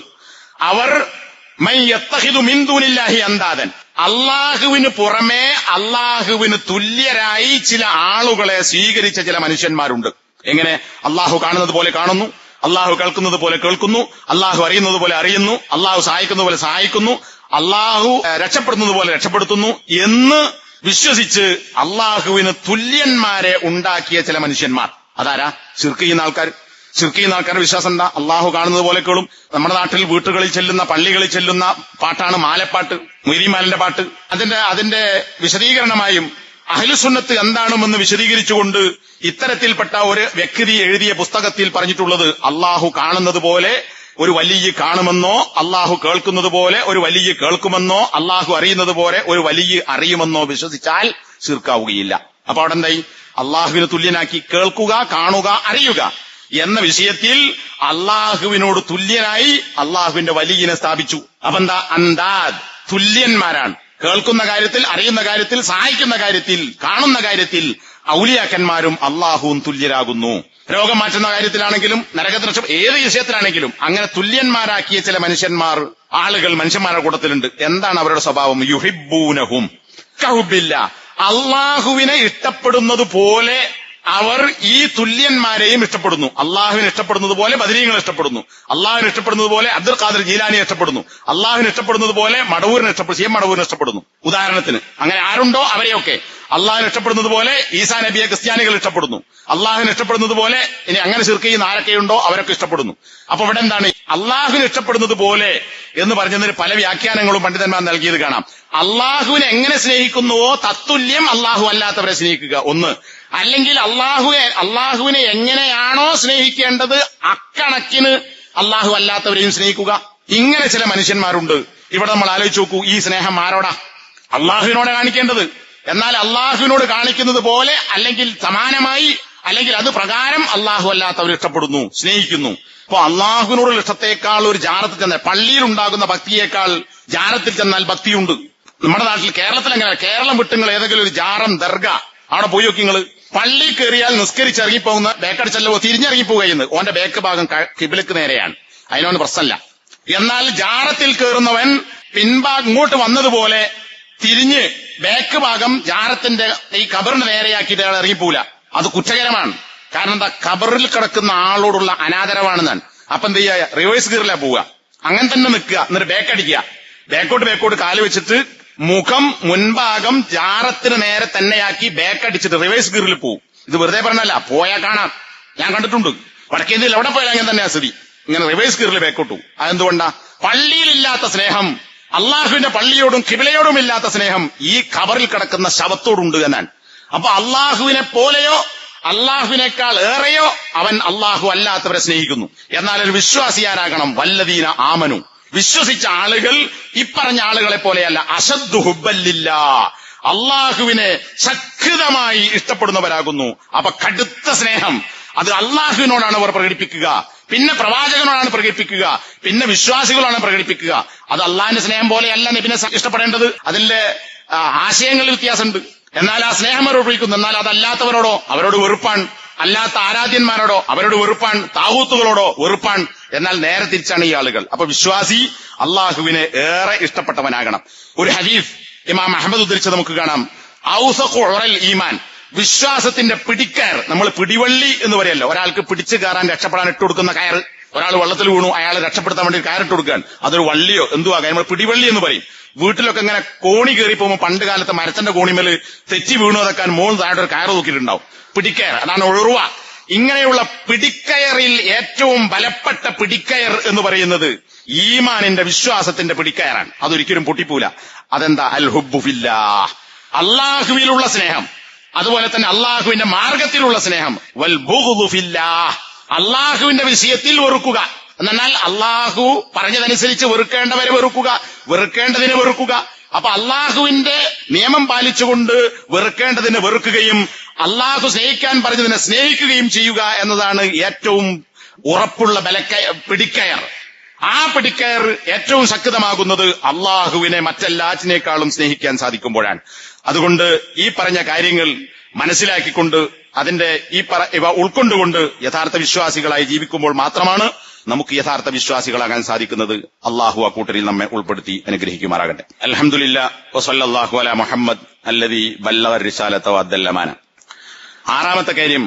അവർ മൻ യത്തഖിദു മിൻ ദൂനില്ലാഹി അന്താദൻ, അള്ളാഹുവിന് പുറമെ അള്ളാഹുവിന് തുല്യരായി ചില ആളുകളെ സ്വീകരിച്ച ചില മനുഷ്യന്മാരുണ്ട്. എങ്ങനെ? അള്ളാഹു കാണുന്നത് പോലെ കാണുന്നു, അള്ളാഹു കേൾക്കുന്നത് പോലെ കേൾക്കുന്നു, അള്ളാഹു അറിയുന്നത് പോലെ അറിയുന്നു, അള്ളാഹു സഹായിക്കുന്നത് പോലെ സഹായിക്കുന്നു, അള്ളാഹു രക്ഷപ്പെടുന്നത് പോലെ രക്ഷപ്പെടുത്തുന്നു എന്ന് വിശ്വസിച്ച് അള്ളാഹുവിന് തുല്യന്മാരെ ഉണ്ടാക്കിയ ചില മനുഷ്യന്മാർ. അതാരാ? ശിർക്ക് ചെയ്യുന്ന ആൾക്കാർ. ശിർക്ക് ചെയ്യുന്ന ആൾക്കാരുടെ വിശ്വാസം എന്താ? അള്ളാഹു കാണുന്നത് പോലെ കേളും. നമ്മുടെ നാട്ടിൽ വീട്ടുകളിൽ ചെല്ലുന്ന, പള്ളികളിൽ ചെല്ലുന്ന പാട്ടാണ് മാലപ്പാട്ട്, മൊയ്‌രീമാലിന്റെ പാട്ട്. അതിന്റെ വിശദീകരണമായും അഹ്ലുസുന്നത്ത് എന്താണെന്ന് വിശദീകരിച്ചുകൊണ്ട് ഇത്തരത്തിൽപ്പെട്ട ഒരു വ്യക്തി എഴുതിയ പുസ്തകത്തിൽ പറഞ്ഞിട്ടുള്ളത്, അള്ളാഹു കാണുന്നത് പോലെ ഒരു വലിയ കാണുമെന്നോ, അള്ളാഹു കേൾക്കുന്നത് പോലെ ഒരു വലിയ കേൾക്കുമെന്നോ, അള്ളാഹു അറിയുന്നത് പോലെ ഒരു വലിയ അറിയുമെന്നോ വിശ്വസിച്ചാൽ ശിർക്കാവുകയില്ല. അപ്പൊ അവിടെ എന്തായി? അള്ളാഹുവിന് തുല്യനാക്കി. കേൾക്കുക, കാണുക, അറിയുക എന്ന വിഷയത്തിൽ അള്ളാഹുവിനോട് തുല്യനായി അള്ളാഹുവിന്റെ വലിയനെ സ്ഥാപിച്ചു. അപ്പൊ എന്താ? അന്താദ്, തുല്യന്മാരാണ്. കേൾക്കുന്ന കാര്യത്തിൽ, അറിയുന്ന കാര്യത്തിൽ, സഹായിക്കുന്ന കാര്യത്തിൽ, കാണുന്ന കാര്യത്തിൽ ഔലിയാക്കന്മാരും അള്ളാഹുവും തുല്യരാകുന്നു. രോഗം മാറ്റുന്ന കാര്യത്തിലാണെങ്കിലും, നരകത്തിന് ഏത് വിഷയത്തിലാണെങ്കിലും അങ്ങനെ തുല്യന്മാരാക്കിയ ചില മനുഷ്യന്മാർ, ആളുകൾ മനുഷ്യന്മാരുടെ കൂട്ടത്തിലുണ്ട്. എന്താണ് അവരുടെ സ്വഭാവം? യുഹിബ്ബൂനഹും കഹുബ്ബില്ല, അള്ളാഹുവിനെ ഇഷ്ടപ്പെടുന്നത് പോലെ അവർ ഈ തുല്യന്മാരെയും ഇഷ്ടപ്പെടുന്നു. അള്ളാഹുവിനെ ഇഷ്ടപ്പെടുന്നത് പോലെ ബദരീങ്ങളെ ഇഷ്ടപ്പെടുന്നു, അള്ളാഹുവിനെ ഇഷ്ടപ്പെടുന്നത് പോലെ അബ്ദുൽ ഖാദിർ ജീലാനിയെ ഇഷ്ടപ്പെടുന്നു, അള്ളാഹുവിനെ ഇഷ്ടപ്പെടുന്നത് പോലെ മടവൂരിനെ സി എം മടവൂരിനെ ഇഷ്ടപ്പെടുന്നു. ഉദാഹരണത്തിന് അങ്ങനെ ആരുണ്ടോ അവരെയൊക്കെ അള്ളാഹുവിനെ ഇഷ്ടപ്പെടുന്നത് പോലെ ഈസാ നബിയെ ക്രിസ്ത്യാനികൾ ഇഷ്ടപ്പെടുന്നു, അള്ളാഹുവിനെ ഇഷ്ടപ്പെടുന്നത് പോലെ ഇനി അങ്ങനെ ശിർക്ക് ചെയ്യുന്ന ആരൊക്കെയുണ്ടോ അവരൊക്കെ ഇഷ്ടപ്പെടുന്നു. അപ്പൊ ഇവിടെ എന്താണ്? അള്ളാഹുവിനെ ഇഷ്ടപ്പെടുന്നത് പോലെ എന്ന് പറഞ്ഞതിന് പല വ്യാഖ്യാനങ്ങളും പണ്ഡിതന്മാർ നൽകിയത് കാണാം. അള്ളാഹുവിനെ എങ്ങനെ സ്നേഹിക്കുന്നുവോ തത്തുല്യം അള്ളാഹു അല്ലാത്തവരെ സ്നേഹിക്കുക ഒന്ന്, അല്ലെങ്കിൽ അള്ളാഹുവിനെ എങ്ങനെയാണോ സ്നേഹിക്കേണ്ടത് അക്കണക്കിന് അള്ളാഹു അല്ലാത്തവരെയും സ്നേഹിക്കുക. ഇങ്ങനെ ചില മനുഷ്യന്മാരുണ്ട്. ഇവിടെ നമ്മൾ ആലോചിച്ച് നോക്കൂ, ഈ സ്നേഹം ആരോടാ? അള്ളാഹുവിനോട് കാണിക്കേണ്ടത്. എന്നാൽ അള്ളാഹുവിനോട് കാണിക്കുന്നത് പോലെ അല്ലെങ്കിൽ സമാനമായി അല്ലെങ്കിൽ അത് പ്രകാരം അള്ളാഹു അല്ലാത്തവർ ഇഷ്ടപ്പെടുന്നു, സ്നേഹിക്കുന്നു. അപ്പൊ അള്ളാഹുവിനോടുള്ള ഇഷ്ടത്തെക്കാൾ ഒരു ജാറത്തിൽ ചെന്നാൽ, പള്ളിയിൽ ഉണ്ടാകുന്ന ഭക്തിയേക്കാൾ ജാറത്തിൽ ചെന്നാൽ ഭക്തിയുണ്ട്. നമ്മുടെ നാട്ടിൽ കേരളത്തിൽ എങ്ങനെ? കേരളം വിട്ടുങ്ങൾ ഏതെങ്കിലും ഒരു ജാറം ദർഗ അവിടെ പോയി നോക്കി നിങ്ങൾ. പള്ളി കയറിയാൽ നിസ്കരിച്ചിറങ്ങിപ്പോകുന്ന ബേക്കടിച്ചല്ലോ തിരിഞ്ഞിറങ്ങിപ്പോകുകയെന്ന് ഓന്റെ ബേക്ക് ഭാഗം കിബിലക്ക് നേരെയാണ്, അതിനൊന്നും പ്രശ്നമില്ല. എന്നാൽ ജാറത്തിൽ കയറുന്നവൻ ഇങ്ങോട്ട് വന്നതുപോലെ തിരിഞ്ഞ് ബേക്ക് ഭാഗം ജാറത്തിന്റെ ഈ ഖബറിന്റെ നേരെയാക്കിയിട്ട് അയാൾ ഇറങ്ങിപ്പോല. അത് കുറ്റകരമാണ്. കാരണം എന്താ? ഖബറിൽ കിടക്കുന്ന ആളോടുള്ള അനാദരവാണെന്നാണ്. അപ്പൊ എന്ത് ചെയ്യുക? റിവേഴ്സ് ഗിയറിലാ പോവുക. അങ്ങനെ തന്നെ നിൽക്കുക, എന്നിട്ട് ബേക്കടിക്കുക. ബേക്കോട്ട് കാല് വെച്ചിട്ട് മുഖം മുൻഭാഗം ജാറത്തിന് നേരെ തന്നെയാക്കി ബേക്കടിച്ചിട്ട് റിവേഴ്സ് ഗിയറിൽ പോവും. ഇത് വെറുതെ പറഞ്ഞല്ല, പോയാൽ കാണാം. ഞാൻ കണ്ടിട്ടുണ്ട്. വടക്കേന്ത്യയിൽ എവിടെ പോയാൽ അങ്ങനെ തന്നെയാ സ്ഥിതി. ഇങ്ങനെ റിവേഴ്സ് ഗിയറിൽ ബേക്കോട്ടു. അതെന്തുകൊണ്ടാ? പള്ളിയിലില്ലാത്ത സ്നേഹം, അള്ളാഹുവിന്റെ പള്ളിയോടും കിബിലയോടും ഇല്ലാത്ത സ്നേഹം ഈ ഖബറിൽ കിടക്കുന്ന ശവത്തോടുണ്ട് എന്നാണ്. അപ്പൊ അള്ളാഹുവിനെ പോലെയോ അള്ളാഹുവിനേക്കാൾ ഏറെയോ അവൻ അള്ളാഹു അല്ലാത്തവരെ സ്നേഹിക്കുന്നു. എന്നാൽ ഒരു വിശ്വാസിയാരാകണം? വല്ലദീന ആമനു, വിശ്വസിച്ച ആളുകൾ ഇപ്പറഞ്ഞ ആളുകളെ പോലെയല്ല. അശദ്ദു ഹുബ്ബല്ലില്ലാ, അള്ളാഹുവിനെ ശക്തമായി ഇഷ്ടപ്പെടുന്നവരാകുന്നു. അപ്പൊ കടുത്ത സ്നേഹം അത് അള്ളാഹുവിനോടാണ് അവർ പ്രകടിപ്പിക്കുക, പിന്നെ പ്രവാചകനോടാണ് പ്രകടിപ്പിക്കുക, പിന്നെ വിശ്വാസികളാണ് പ്രകടിപ്പിക്കുക. അത് അള്ളാഹിന്റെ സ്നേഹം പോലെയല്ല നബിനെ ഇഷ്ടപ്പെടേണ്ടത്. അതിന്റെ ആശയങ്ങളിൽ വ്യത്യാസമുണ്ട്. എന്നാൽ ആ സ്നേഹം അവർ ഉപയോഗിക്കുന്നു. എന്നാൽ അതല്ലാത്തവരോടോ അവരോട് വെറുപ്പാണ്, അല്ലാത്ത ആരാധ്യന്മാരോടോ അവരോട് വെറുപ്പാണ്, താഹൂത്തുകളോടോ വെറുപ്പാണ്. എന്നാൽ നേരെ തിരിച്ചാണ് ഈ ആളുകൾ. അപ്പൊ വിശ്വാസി അള്ളാഹുവിനെ ഏറെ ഇഷ്ടപ്പെട്ടവനാകണം. ഒരു ഹദീസ് ഇമാം അഹ്മദ് ഉദ്ധരിച്ചത് നമുക്ക് കാണാം. ഔസഖു ഉറൽ ഈമാൻ, വിശ്വാസത്തിന്റെ പിടിക്കയർ. നമ്മൾ പിടിവള്ളി എന്ന് പറയല്ലോ, ഒരാൾക്ക് പിടിച്ചു കയറാൻ രക്ഷപ്പെടാൻ ഇട്ടുകൊടുക്കുന്ന കയർ. ഒരാൾ വെള്ളത്തിൽ വീണു, അയാളെ രക്ഷപ്പെടുത്താൻ വേണ്ടി കയറിട്ട് കൊടുക്കാൻ, അതൊരു വള്ളിയോ എന്തുവാകാം, നമ്മൾ പിടിവള്ളി എന്ന് പറയും. വീട്ടിലൊക്കെ ഇങ്ങനെ കോണി കയറി പോകുമ്പോൾ പണ്ട് കാലത്ത് മരത്തിന്റെ കോണിമേൽ തെറ്റി വീണു അതൊക്കെ മോൾ താഴെ ഒരു കയറ് നോക്കിയിട്ടുണ്ടാവും. പിടിക്കയർ, അതാണ് ഉഴുവ. ഇങ്ങനെയുള്ള പിടിക്കയറിൽ ഏറ്റവും ബലപ്പെട്ട പിടിക്കയർ എന്ന് പറയുന്നത് ഈമാനിന്റെ വിശ്വാസത്തിന്റെ പിടിക്കയറാണ്. അതൊരിക്കലും പൊട്ടിപ്പോല. അതെന്താ? അൽ ഹുബ്ബു ഫില്ലാഹ്, അള്ളാഹുവിലുള്ള സ്നേഹം. അതുപോലെ തന്നെ അള്ളാഹുവിന്റെ മാർഗത്തിലുള്ള സ്നേഹം. വൽ ബുഗ്ദു ഫില്ലാഹ്, അള്ളാഹുവിന്റെ വിഷയത്തിൽ വെറുക്കുക. എന്നാൽ അള്ളാഹു പറഞ്ഞതനുസരിച്ച് വെറുക്കേണ്ടവരെ വെറുക്കുക, വെറുക്കേണ്ടതിനെ വെറുക്കുക. അപ്പൊ അള്ളാഹുവിന്റെ നിയമം പാലിച്ചുകൊണ്ട് വെറുക്കേണ്ടതിനെ വെറുക്കുകയും അള്ളാഹു സ്നേഹിക്കാൻ പറഞ്ഞതിനെ സ്നേഹിക്കുകയും ചെയ്യുക എന്നതാണ് ഏറ്റവും ഉറപ്പുള്ള പിടിക്കയർ. ആ പിടിക്കയർ ഏറ്റവും ശക്തമാകുന്നത് അള്ളാഹുവിനെ മറ്റെല്ലാറ്റിനേക്കാളും സ്നേഹിക്കാൻ സാധിക്കുമ്പോഴാണ്. അതുകൊണ്ട് ഈ പറഞ്ഞ കാര്യങ്ങൾ മനസ്സിലാക്കിക്കൊണ്ട് അതിന്റെ ഇവ ഉൾക്കൊണ്ടുകൊണ്ട് യഥാർത്ഥ വിശ്വാസികളായി ജീവിക്കുമ്പോൾ മാത്രമാണ് നമുക്ക് യഥാർത്ഥ വിശ്വാസികളാകാൻ സാധിക്കുന്നത്. അള്ളാഹു ആ കൂട്ടരിൽ നമ്മെ ഉൾപ്പെടുത്തി അനുഗ്രഹിക്കുമാറാകട്ടെ. അൽഹംദുലില്ലാ വസല്ലല്ലാഹു അലാ മുഹമ്മദ് അല്ലദീ ബല്ലഗ റിസാലത വഅദ്ദൽ അമാന. ആറാമത്തെ കാര്യം,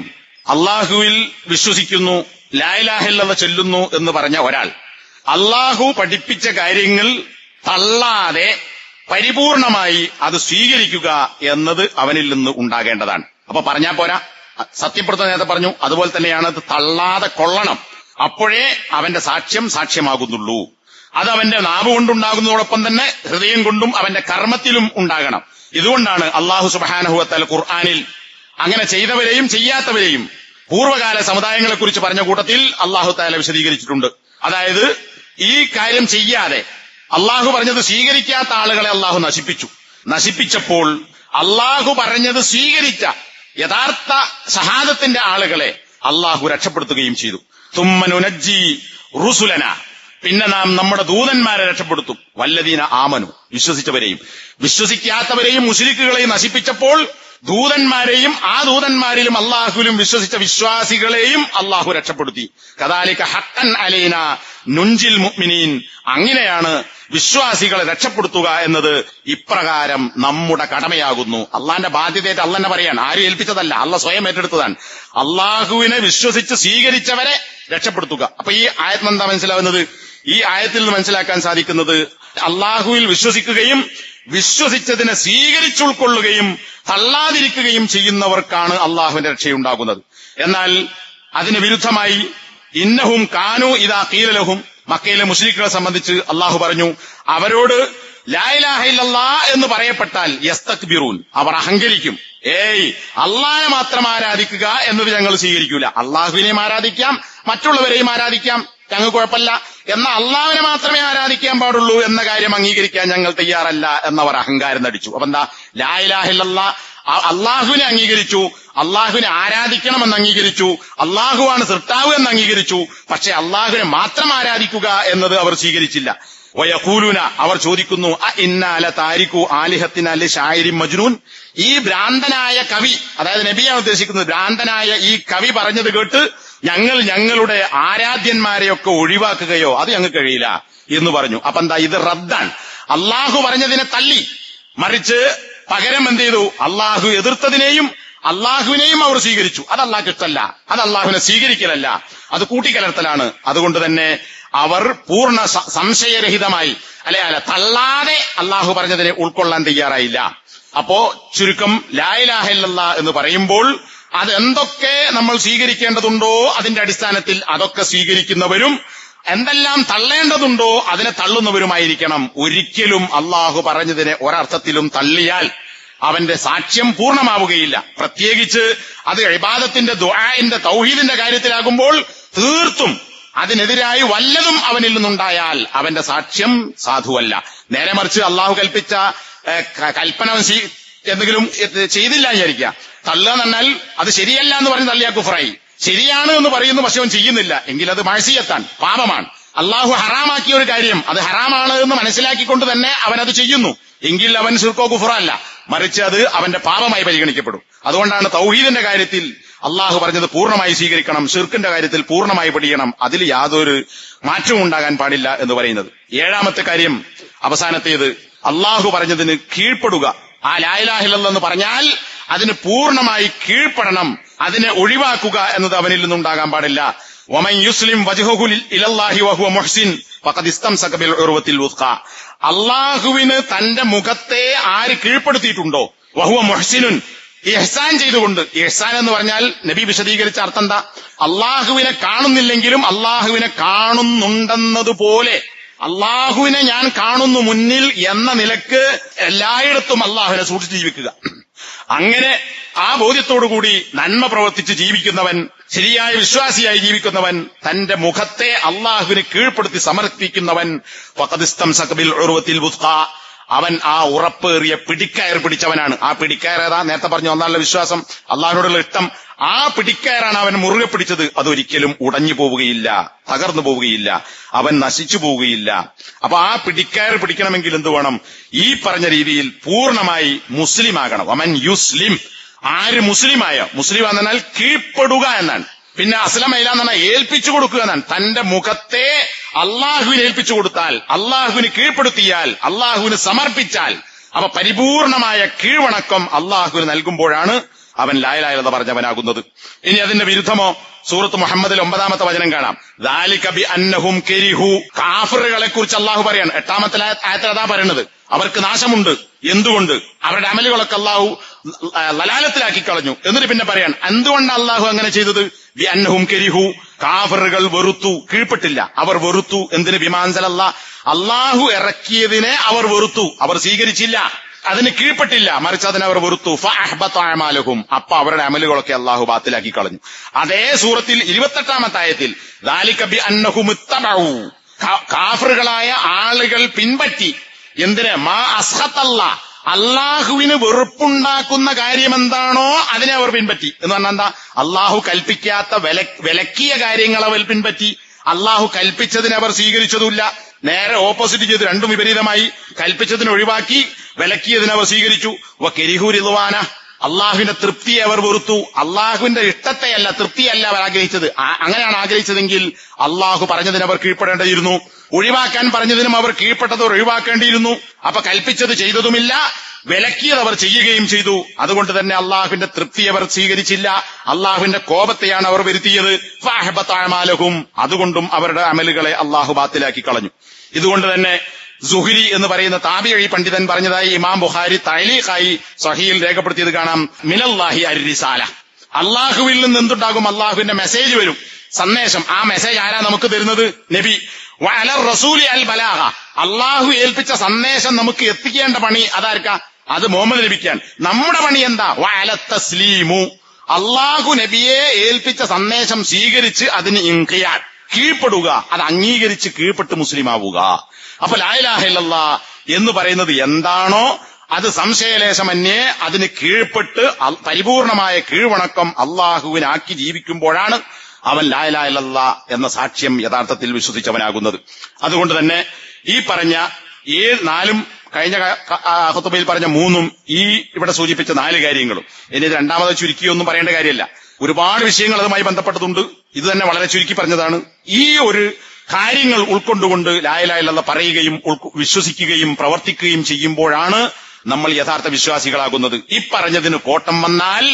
അള്ളാഹുവിൽ വിശ്വസിക്കുന്നു, ലാ ഇലാഹ ഇല്ലല്ലാഹ് ചൊല്ലുന്നു എന്ന് പറഞ്ഞ ഒരാൾ അള്ളാഹു പഠിപ്പിച്ച കാര്യങ്ങൾ തള്ളാതെ പരിപൂർണമായി അത് സ്വീകരിക്കുക എന്നത് അവനിൽ നിന്ന് ഉണ്ടാകേണ്ടതാണ്. അപ്പൊ പറഞ്ഞാൽ പോരാ, സത്യപ്പെടുത്തുന്ന നേരത്തെ പറഞ്ഞു, അതുപോലെ തന്നെയാണ് അത് തള്ളാതെ കൊള്ളണം. അപ്പോഴേ അവന്റെ സാക്ഷ്യമാകുന്നുള്ളൂ. അത് അവന്റെ നാവ് കൊണ്ടുണ്ടാകുന്നതോടൊപ്പം തന്നെ ഹൃദയം കൊണ്ടും അവന്റെ കർമ്മത്തിലും ഉണ്ടാകണം. ഇതുകൊണ്ടാണ് അള്ളാഹു സുബ്ഹാനഹു വ തആല ഖുർആനിൽ അങ്ങനെ ചെയ്തവരെയും ചെയ്യാത്തവരെയും പൂർവ്വകാല സമുദായങ്ങളെ കുറിച്ച് പറഞ്ഞ കൂട്ടത്തിൽ അള്ളാഹു തആല വിശദീകരിച്ചിട്ടുണ്ട്. അതായത് ഈ കാര്യം ചെയ്യാതെ അള്ളാഹു പറഞ്ഞത് സ്വീകരിക്കാത്ത ആളുകളെ അള്ളാഹു നശിപ്പിച്ചപ്പോൾ അള്ളാഹു പറഞ്ഞത് സ്വീകരിച്ച യഥാർത്ഥ ഷഹാദത്തിന്റെ ആളുകളെ അള്ളാഹു രക്ഷപ്പെടുത്തുകയും ചെയ്തു. തുമ്മ നുനജ്ജി റുസുലന, പിന്നെ നാം നമ്മുടെ ദൂതന്മാരെ രക്ഷപ്പെടുത്തും. വല്ലദീന ആമനു, വിശ്വസിച്ചവരെയും വിശ്വസിക്കാത്തവരെയും മുശ്രിക്കുകളെയും നശിപ്പിച്ചപ്പോൾ ദൂതന്മാരെയും ആ ദൂതന്മാരിലും അള്ളാഹുവിലും വിശ്വസിച്ച വിശ്വാസികളെയും അള്ളാഹു രക്ഷപ്പെടുത്തി. കദാലിക ഹഖൻ അലൈന നുൻജിൽ മുഅ്മിനീൻ, അങ്ങനെയാണ് വിശ്വാസികളെ രക്ഷപ്പെടുത്തുക എന്നത് ഇപ്രകാരം നമ്മുടെ കടമയാകുന്നു. അള്ളാന്റെ ബാധ്യതയായിട്ട് അള്ളന്നെ പറയാണ്, ആരും ഏൽപ്പിച്ചതല്ല, അള്ളാഹ് സ്വയം ഏറ്റെടുത്തതാണ്. അള്ളാഹുവിനെ വിശ്വസിച്ച് സ്വീകരിച്ചവരെ രക്ഷപ്പെടുത്തുക. അപ്പൊ ഈ ആയത്തിൽ എന്താ മനസ്സിലാവുന്നത്? ഈ ആയത്തിൽ നിന്ന് മനസ്സിലാക്കാൻ സാധിക്കുന്നത്, അള്ളാഹുവിൽ വിശ്വസിക്കുകയും വിശ്വസിച്ചതിനെ സ്വീകരിച്ചുൾക്കൊള്ളുകയും തള്ളാതിരിക്കുകയും ചെയ്യുന്നവർക്കാണ് അള്ളാഹുവിന്റെ രക്ഷയുണ്ടാകുന്നത്. എന്നാൽ അതിന് വിരുദ്ധമായി ഇന്നഹും കാനു ഇദാ ഖീല ലഹും, മക്കയിലെ മുശ്രിക്കുകളെ സംബന്ധിച്ച് അള്ളാഹു പറഞ്ഞു, അവരോട് ലാ ഇലാഹ ഇല്ലല്ലാഹ് എന്ന് പറയപ്പെട്ടാൽ യസ്തക്ബിറൂൻ, അവർ അഹങ്കരിക്കും. അള്ളാഹനെ മാത്രം ആരാധിക്കുക എന്നത് ഞങ്ങൾ സ്വീകരിക്കൂല. അള്ളാഹുവിനെയും ആരാധിക്കാം, മറ്റുള്ളവരെയും ആരാധിക്കാം, ഞങ്ങൾ കുഴപ്പമില്ല. എന്നാൽ അള്ളാഹുവിനെ മാത്രമേ ആരാധിക്കാൻ പാടുള്ളൂ എന്ന കാര്യം അംഗീകരിക്കാൻ ഞങ്ങൾ തയ്യാറല്ല എന്നവർ അഹങ്കാരം നടിച്ചു. അപ്പൊ എന്താ? ലാ ഇലാഹ ഇല്ലല്ലാഹ് അള്ളാഹുവിനെ അംഗീകരിച്ചു, അള്ളാഹുവിനെ ആരാധിക്കണമെന്ന് അംഗീകരിച്ചു, അള്ളാഹുവാണ് സൃഷ്ടാവ് എന്ന് അംഗീകരിച്ചു. പക്ഷെ അള്ളാഹുവിനെ മാത്രം ആരാധിക്കുക എന്നത് അവർ സ്വീകരിച്ചില്ല. വയഖൂലുന, അവർ ചോദിക്കുന്നു, ഇന്നാ ലതാരികു ആലിഹത്തിന ലിശായിരി മജ്നൂൻ, ഈ ഭ്രാന്തനായ കവി, അതായത് നബിയാണ് ഉദ്ദേശിക്കുന്നത്, ഭ്രാന്തനായ ഈ കവി പറഞ്ഞത് കേട്ട് ഞങ്ങൾ ഞങ്ങളുടെ ആരാധ്യന്മാരെയൊക്കെ ഒഴിവാക്കുകയോ, അത് ഞങ്ങൾക്ക് കഴിയില്ല എന്ന് പറഞ്ഞു. അപ്പൊ എന്താ? ഇത് റദ്ദാൻ. അള്ളാഹു പറഞ്ഞതിനെ തള്ളി, മറിച്ച് പകരം എന്ത് ചെയ്തു? അള്ളാഹു എതിർത്തതിനെയും അള്ളാഹുവിനെയും അവർ സ്വീകരിച്ചു. അത് അള്ളാഹ്ക്ക് ഇഷ്ടമല്ല, അത് അള്ളാഹുവിനെ സ്വീകരിക്കലല്ല, അത് കൂട്ടിക്കലർത്തലാണ്. അതുകൊണ്ട് തന്നെ അവർ പൂർണ്ണ സംശയരഹിതമായി അല്ല തള്ളാതെ അള്ളാഹു പറഞ്ഞതിനെ ഉൾക്കൊള്ളാൻ തയ്യാറായില്ല. അപ്പോ ചുരുക്കം, ലാ ഇലാഹ ഇല്ലല്ലാഹ് എന്ന് പറയുമ്പോൾ അതെന്തൊക്കെ നമ്മൾ സ്വീകരിക്കേണ്ടതുണ്ടോ അതിന്റെ അടിസ്ഥാനത്തിൽ അതൊക്കെ സ്വീകരിക്കുന്നവരും എന്തെല്ലാം തള്ളേണ്ടതുണ്ടോ അതിനെ തള്ളുന്നവരുമായിരിക്കണം. ഒരിക്കലും അള്ളാഹു പറഞ്ഞതിനെ ഒരർത്ഥത്തിലും തള്ളിയാൽ അവന്റെ സാക്ഷ്യം പൂർണ്ണമാവുകയില്ല. പ്രത്യേകിച്ച് അത് ഇബാദത്തിന്റെ, ദുആഇന്റെ, തൗഹീദിന്റെ കാര്യത്തിലാകുമ്പോൾ തീർത്തും അതിനെതിരായി വല്ലതും അവനിൽ നിന്നുണ്ടായാൽ അവന്റെ സാക്ഷ്യം സാധുവല്ല. നേരെ മറിച്ച് അള്ളാഹു കൽപ്പിച്ച കൽപ്പന എന്തെങ്കിലും ചെയ്തില്ല വിചാരിക്കുക, തള്ളുക എന്ന് പറഞ്ഞാൽ അത് ശരിയല്ല എന്ന് പറഞ്ഞ് തള്ളിയാ കുഫറായി. ശരിയാണ് എന്ന് പറയുന്നു, പക്ഷെ അവൻ ചെയ്യുന്നില്ല എങ്കിൽ അത് മഅസിയത്താണ്, പാപമാണ്. അള്ളാഹു ഹറാമാക്കിയ ഒരു കാര്യം അത് ഹറാമാണ് എന്ന് മനസ്സിലാക്കിക്കൊണ്ട് തന്നെ അവനത് ചെയ്യുന്നു എങ്കിൽ അവൻ ശിർക്കോ കുഫറോ അല്ല, മറിച്ച് അത് അവന്റെ പാപമായി പരിഗണിക്കപ്പെടും. അതുകൊണ്ടാണ് തൗഹീദിന്റെ കാര്യത്തിൽ അള്ളാഹു പറഞ്ഞത് പൂർണ്ണമായി സ്വീകരിക്കണം, ശിർക്കിന്റെ കാര്യത്തിൽ പൂർണ്ണമായി പഠിക്കണം, അതിൽ യാതൊരു മാറ്റവും ഉണ്ടാകാൻ പാടില്ല എന്ന് പറയുന്നത്. ഏഴാമത്തെ കാര്യം, അവസാനത്തേത്, അള്ളാഹു പറഞ്ഞതിന് കീഴ്പ്പെടുക. ആ ലാ ഇലാഹ ഇല്ലല്ലാഹ് എന്ന് പറഞ്ഞാൽ അതിന് പൂർണ്ണമായി കീഴ്പ്പെടണം, അതിനെ ഒഴിവാക്കുക എന്നത് അവനിൽ നിന്നുണ്ടാകാൻ പാടില്ല. വമൻ യുസ്ലിം വജ്ഹഹു ഇലല്ലാഹി വഹുവ മുഹ്സിൻ ഫഖദ് ഇസ്തംസക ബിൽ ഉർവത്തിൽ വുസ്ഖ, അള്ളാഹുവിന് തന്റെ മുഖത്തെ ആര് കീഴ്പ്പെടുത്തിയിട്ടുണ്ടോ, വഹുവ മുഹ്സിനുൻ, ഇഹ്സാൻ ചെയ്തുകൊണ്ട്. ഇഹ്സാൻ എന്ന് പറഞ്ഞാൽ നബി വിശദീകരിച്ച അർത്ഥം എന്താ? അള്ളാഹുവിനെ കാണുന്നില്ലെങ്കിലും അള്ളാഹുവിനെ കാണുന്നുണ്ടെന്നതുപോലെ അള്ളാഹുവിനെ ഞാൻ കാണുന്നു മുന്നിൽ എന്ന നിലക്ക് എല്ലായിടത്തും അള്ളാഹുവിനെ സൂക്ഷിച്ച് ജീവിക്കുക. അങ്ങനെ ആ ബോധ്യത്തോടുകൂടി നന്മ പ്രവർത്തിച്ച് ജീവിക്കുന്നവൻ, ശരിയായ വിശ്വാസിയായി ജീവിക്കുന്നവൻ, തന്റെ മുഖത്തെ അള്ളാഹുവിനെ കീഴ്പ്പെടുത്തി സമർപ്പിക്കുന്നവൻ, ഫഖദ് ഇസ്തംസക ബിൽ ഉർവത്തിൽ വുസ്ഖ, അവൻ ആ ഉറപ്പേറിയ പിടിക്കയർ പിടിച്ചവനാണ്. ആ പിടിക്കയർ ഏതാ? നേരത്തെ പറഞ്ഞു അള്ളാഹുവിന്റെ വിശ്വാസം, അള്ളാഹുവിനോടുള്ള ഇഷ്ടം. ആ പിടിക്കയറാണ് അവൻ മുറുകെ പിടിച്ചത്. അതൊരിക്കലും ഉടഞ്ഞു പോവുകയില്ല, തകർന്നു പോവുകയില്ല, അവൻ നശിച്ചു പോവുകയില്ല. അപ്പൊ ആ പിടിക്കയർ പിടിക്കണമെങ്കിൽ എന്ത് വേണം? ഈ പറഞ്ഞ രീതിയിൽ പൂർണ്ണമായി മുസ്ലിം ആകണം. അവൻ യുസ്ലിം, ആര് മുസ്ലിമായ, മുസ്ലിം എന്നാൽ കീഴ്പ്പെടുക എന്നാണ്. പിന്നെ അസ്ലമയില എന്ന് പറഞ്ഞാൽ ഏൽപ്പിച്ചു കൊടുക്കുക എന്നാണ്. തന്റെ മുഖത്തെ അള്ളാഹുവിന് ഏൽപ്പിച്ചു കൊടുത്താൽ, അള്ളാഹുവിന് കീഴ്പ്പെടുത്തിയാൽ, അള്ളാഹുവിന് സമർപ്പിച്ചാൽ, അപ്പൊ പരിപൂർണമായ കീഴ്വണക്കം അള്ളാഹുവിന് നൽകുമ്പോഴാണ് അവൻ ലാ ഇലാഹ ഇല്ലല്ലാഹ് പറഞ്ഞവനാകുന്നത്. ഇനി അതിന്റെ വിരുദ്ധമോ? സൂറത്ത് മുഹമ്മദിൽ 9-ാമത്തെ വചനം കാണാം. ദാലിക ബിഅന്നഹും കരിഹു. കാഫിറുകളെ കുറിച്ച് അള്ളാഹു പറയാണ്. 8-ാമത്തെ ആയത്തിൽ അതാ പറയുന്നത്. അവർക്ക് നാശമുണ്ട്. എന്തുകൊണ്ട്? അവരുടെ അമലുകളൊക്കെ അള്ളാഹു ലലാലത്തിലാക്കി കളഞ്ഞു. എന്നിട്ട് പിന്നെ പറയാൻ എന്തുകൊണ്ട് അള്ളാഹു അങ്ങനെ ചെയ്തത്? ബിഅന്നഹും കരിഹു. കാഫിറുകൾ വെറുത്തു, കീഴ്പ്പെട്ടില്ല. അവർ വെറുത്തു. എന്തിന്? ബിമാൻസലല്ല, അള്ളാഹു ഇറക്കിയതിനെ അവർ വെറുത്തു, അവർ സ്വീകരിച്ചില്ല, അതിന് കീഴ്പ്പെട്ടില്ല, മറിച്ച് അതിനവർ വെറുത്തു. ഫഅഹ്ബത അഅമാലഹും. അപ്പൊ അവരുടെ അമലുകളൊക്കെ അള്ളാഹു ബാത്തിലാക്കി കളഞ്ഞു. അതേ സൂറത്തിൽ 28-ാമത്തെ ആയത്തിൽ ദാലിക ബിഅന്നഹും ഇത്തബഉ. കാഫിറുകളായ ആളുകൾ പിൻപറ്റി. എന്തിന്? മാ അസ്ഖതല്ല, അള്ളാഹുവിന് വെറുപ്പുണ്ടാക്കുന്ന കാര്യം എന്താണോ അതിനെ അവർ പിൻപറ്റി. എന്ന് പറഞ്ഞാൽ എന്താ? അള്ളാഹു കൽപ്പിക്കാത്ത വിലക്കിയ കാര്യങ്ങൾ അവർ പിൻപറ്റി. അള്ളാഹു കൽപ്പിച്ചതിനെ അവർ സ്വീകരിച്ചതുമില്ല. നേരെ ഓപ്പോസിറ്റ് ചെയ്ത്, രണ്ടും വിപരീതമായി. കൽപ്പിച്ചതിനെ ഒഴിവാക്കി, വിലക്കിയതിനെ അവർ സ്വീകരിച്ചു. വകരിഹു റിദ്വാന. അള്ളാഹുവിന്റെ തൃപ്തിയെ അവർ വെറുത്തു. അള്ളാഹുവിന്റെ ഇഷ്ടത്തെയല്ല, തൃപ്തിയല്ല അവർ ആഗ്രഹിച്ചത്. അങ്ങനെയാണ് ആഗ്രഹിച്ചതെങ്കിൽ അള്ളാഹു പറഞ്ഞതിന് അവർ കീഴ്പ്പെടേണ്ടിയിരുന്നു. ഒഴിവാക്കാൻ പറഞ്ഞതിനും അവർ കീഴ്പ്പെട്ടത് ഒഴിവാക്കേണ്ടിയിരുന്നു. അപ്പൊ കൽപ്പിച്ചത് ചെയ്തതുമില്ല, വിലക്കിയത് അവർ ചെയ്യുകയും ചെയ്തു. അതുകൊണ്ട് തന്നെ അള്ളാഹുവിന്റെ തൃപ്തി അവർ സ്വീകരിച്ചില്ല, അള്ളാഹുവിന്റെ കോപത്തെയാണ് അവർ വരുത്തിയത്. ഫഅഹ്ബത അഅമാലഹും. അതുകൊണ്ടും അവരുടെ അമലുകളെ അള്ളാഹു ബാത്തിലാക്കി കളഞ്ഞു. ഇതുകൊണ്ട് തന്നെ സുഹരി എന്ന് പറയുന്ന താബിഈ പണ്ഡിതൻ പറഞ്ഞതായി ഇമാം ബുഖാരി തഅലീഖായി സ്വഹീഹിൽ രേഖപ്പെടുത്തിയത് കാണാം. മിനല്ലാഹി അർരിസാല. അള്ളാഹുവിൽ നിന്ന് എന്തുണ്ടാകും? അള്ളാഹുവിന്റെ മെസ്സേജ് വരും, സന്ദേശം. ആ മെസ്സേജ് ആരാ നമുക്ക് തരുന്നത്? നബി. വഅലർ റസൂലി അൽ ബലാഗ. അള്ളാഹു ഏൽപ്പിച്ച സന്ദേശം നമുക്ക് എത്തിക്കേണ്ട പണി അതാർക്കാ? അത് മുഹമ്മദ് നബിക്കാൻ. നമ്മുടെ പണി എന്താ? വഅലത് തസ്ലീമു. അള്ളാഹു നബിയെ ഏൽപ്പിച്ച സന്ദേശം സ്വീകരിച്ച് അതിന് ഇൻഖിയാദ്, കീഴ്പ്പെടുക, അത് അംഗീകരിച്ച് കീഴ്പ്പെട്ട് മുസ്ലിമാവുക. അപ്പൊ ലാ ഇലാഹ ഇല്ലല്ലാഹ് എന്ന് പറയുന്നത് എന്താണോ അത് സംശയലേശമന്യേ അതിന് കീഴ്പ്പെട്ട് പരിപൂർണമായ കീഴ്വണക്കം അള്ളാഹുവിനാക്കി ജീവിക്കുമ്പോഴാണ് അവൻ ലാ ഇലാഹ ഇല്ലല്ലാഹ് എന്ന സാക്ഷ്യം യഥാർത്ഥത്തിൽ വിശ്വസിച്ചവനാകുന്നത്. അതുകൊണ്ട് തന്നെ ഈ പറഞ്ഞ 4 കഴിഞ്ഞ ഖുതുബയിൽ പറഞ്ഞ 3 ഈ ഇവിടെ സൂചിപ്പിച്ച 4 കാര്യങ്ങളും ഇനി രണ്ടാമത് ചുരുക്കിയൊന്നും പറയേണ്ട കാര്യമല്ല. ഒരുപാട് വിഷയങ്ങൾ അതുമായി ബന്ധപ്പെട്ടതുണ്ട്. ഇത് തന്നെ വളരെ ചുരുക്കി പറഞ്ഞതാണ്. ഈ ഒരു കാര്യങ്ങൾ ഉൾക്കൊണ്ടുകൊണ്ട് ലാ ഇലാഹ ഇല്ലല്ലാഹ് പറയുകയും വിശ്വസിക്കുകയും പ്രവർത്തിക്കുകയും ചെയ്യുമ്പോഴാണ് നമ്മൾ യഥാർത്ഥ വിശ്വാസികളാകുന്നത്. ഈ പറഞ്ഞതിന് കോട്ടം വന്നാൽ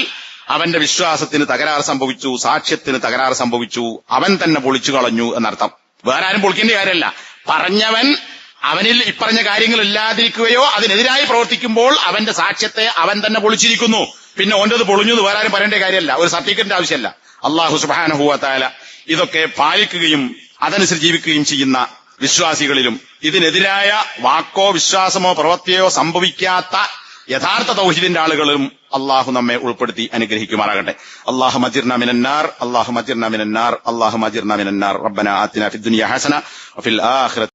അവന്റെ വിശ്വാസത്തിന് തകരാറ് സംഭവിച്ചു, സാക്ഷ്യത്തിന് തകരാറ് സംഭവിച്ചു, അവൻ തന്നെ പൊളിച്ചു കളഞ്ഞു എന്നർത്ഥം. വേറെ ആരും പൊളിക്കേണ്ട കാര്യമല്ല. പറഞ്ഞവൻ അവനിൽ ഇപ്പറഞ്ഞ കാര്യങ്ങൾ ഇല്ലാതിരിക്കുകയോ അതിനെതിരായി പ്രവർത്തിക്കുമ്പോൾ അവന്റെ സാക്ഷ്യത്തെ അവൻ തന്നെ പൊളിച്ചിരിക്കുന്നു. പിന്നെ ഓന്റേത് പൊളിഞ്ഞു വേറെ ആരും പറയേണ്ട കാര്യമല്ല, ഒരു സർട്ടിഫിക്കറ്റിന്റെ ആവശ്യമല്ല. അല്ലാഹു സുബ്ഹാനഹു വ തആല ഇതൊക്കെ പാലിക്കുകയും അതനുസരിച്ച് ജീവിക്കുകയും ചെയ്യുന്ന വിശ്വാസികളിലും ഇതിനെതിരായ വാക്കോ വിശ്വാസമോ പ്രവൃത്തിയോ സംഭവിക്കാത്ത യഥാർത്ഥ തൗഹീദിന്റെ ആളുകളും അള്ളാഹു നമ്മെ ഉൾപ്പെടുത്തി അനുഗ്രഹിക്കുമാറാകട്ടെ. അല്ലാഹുമ്മ അജിർനാ മിനന്നാർ, അല്ലാഹുമ്മ അജിർനാ മിനന്നാർ, അല്ലാഹുമ്മ അജിർനാ മിനന്നാർ. റബ്ബനാ ആതിനാ ഫിദ്ദുനിയ ഹസന വഫിൽ ആഖിറതി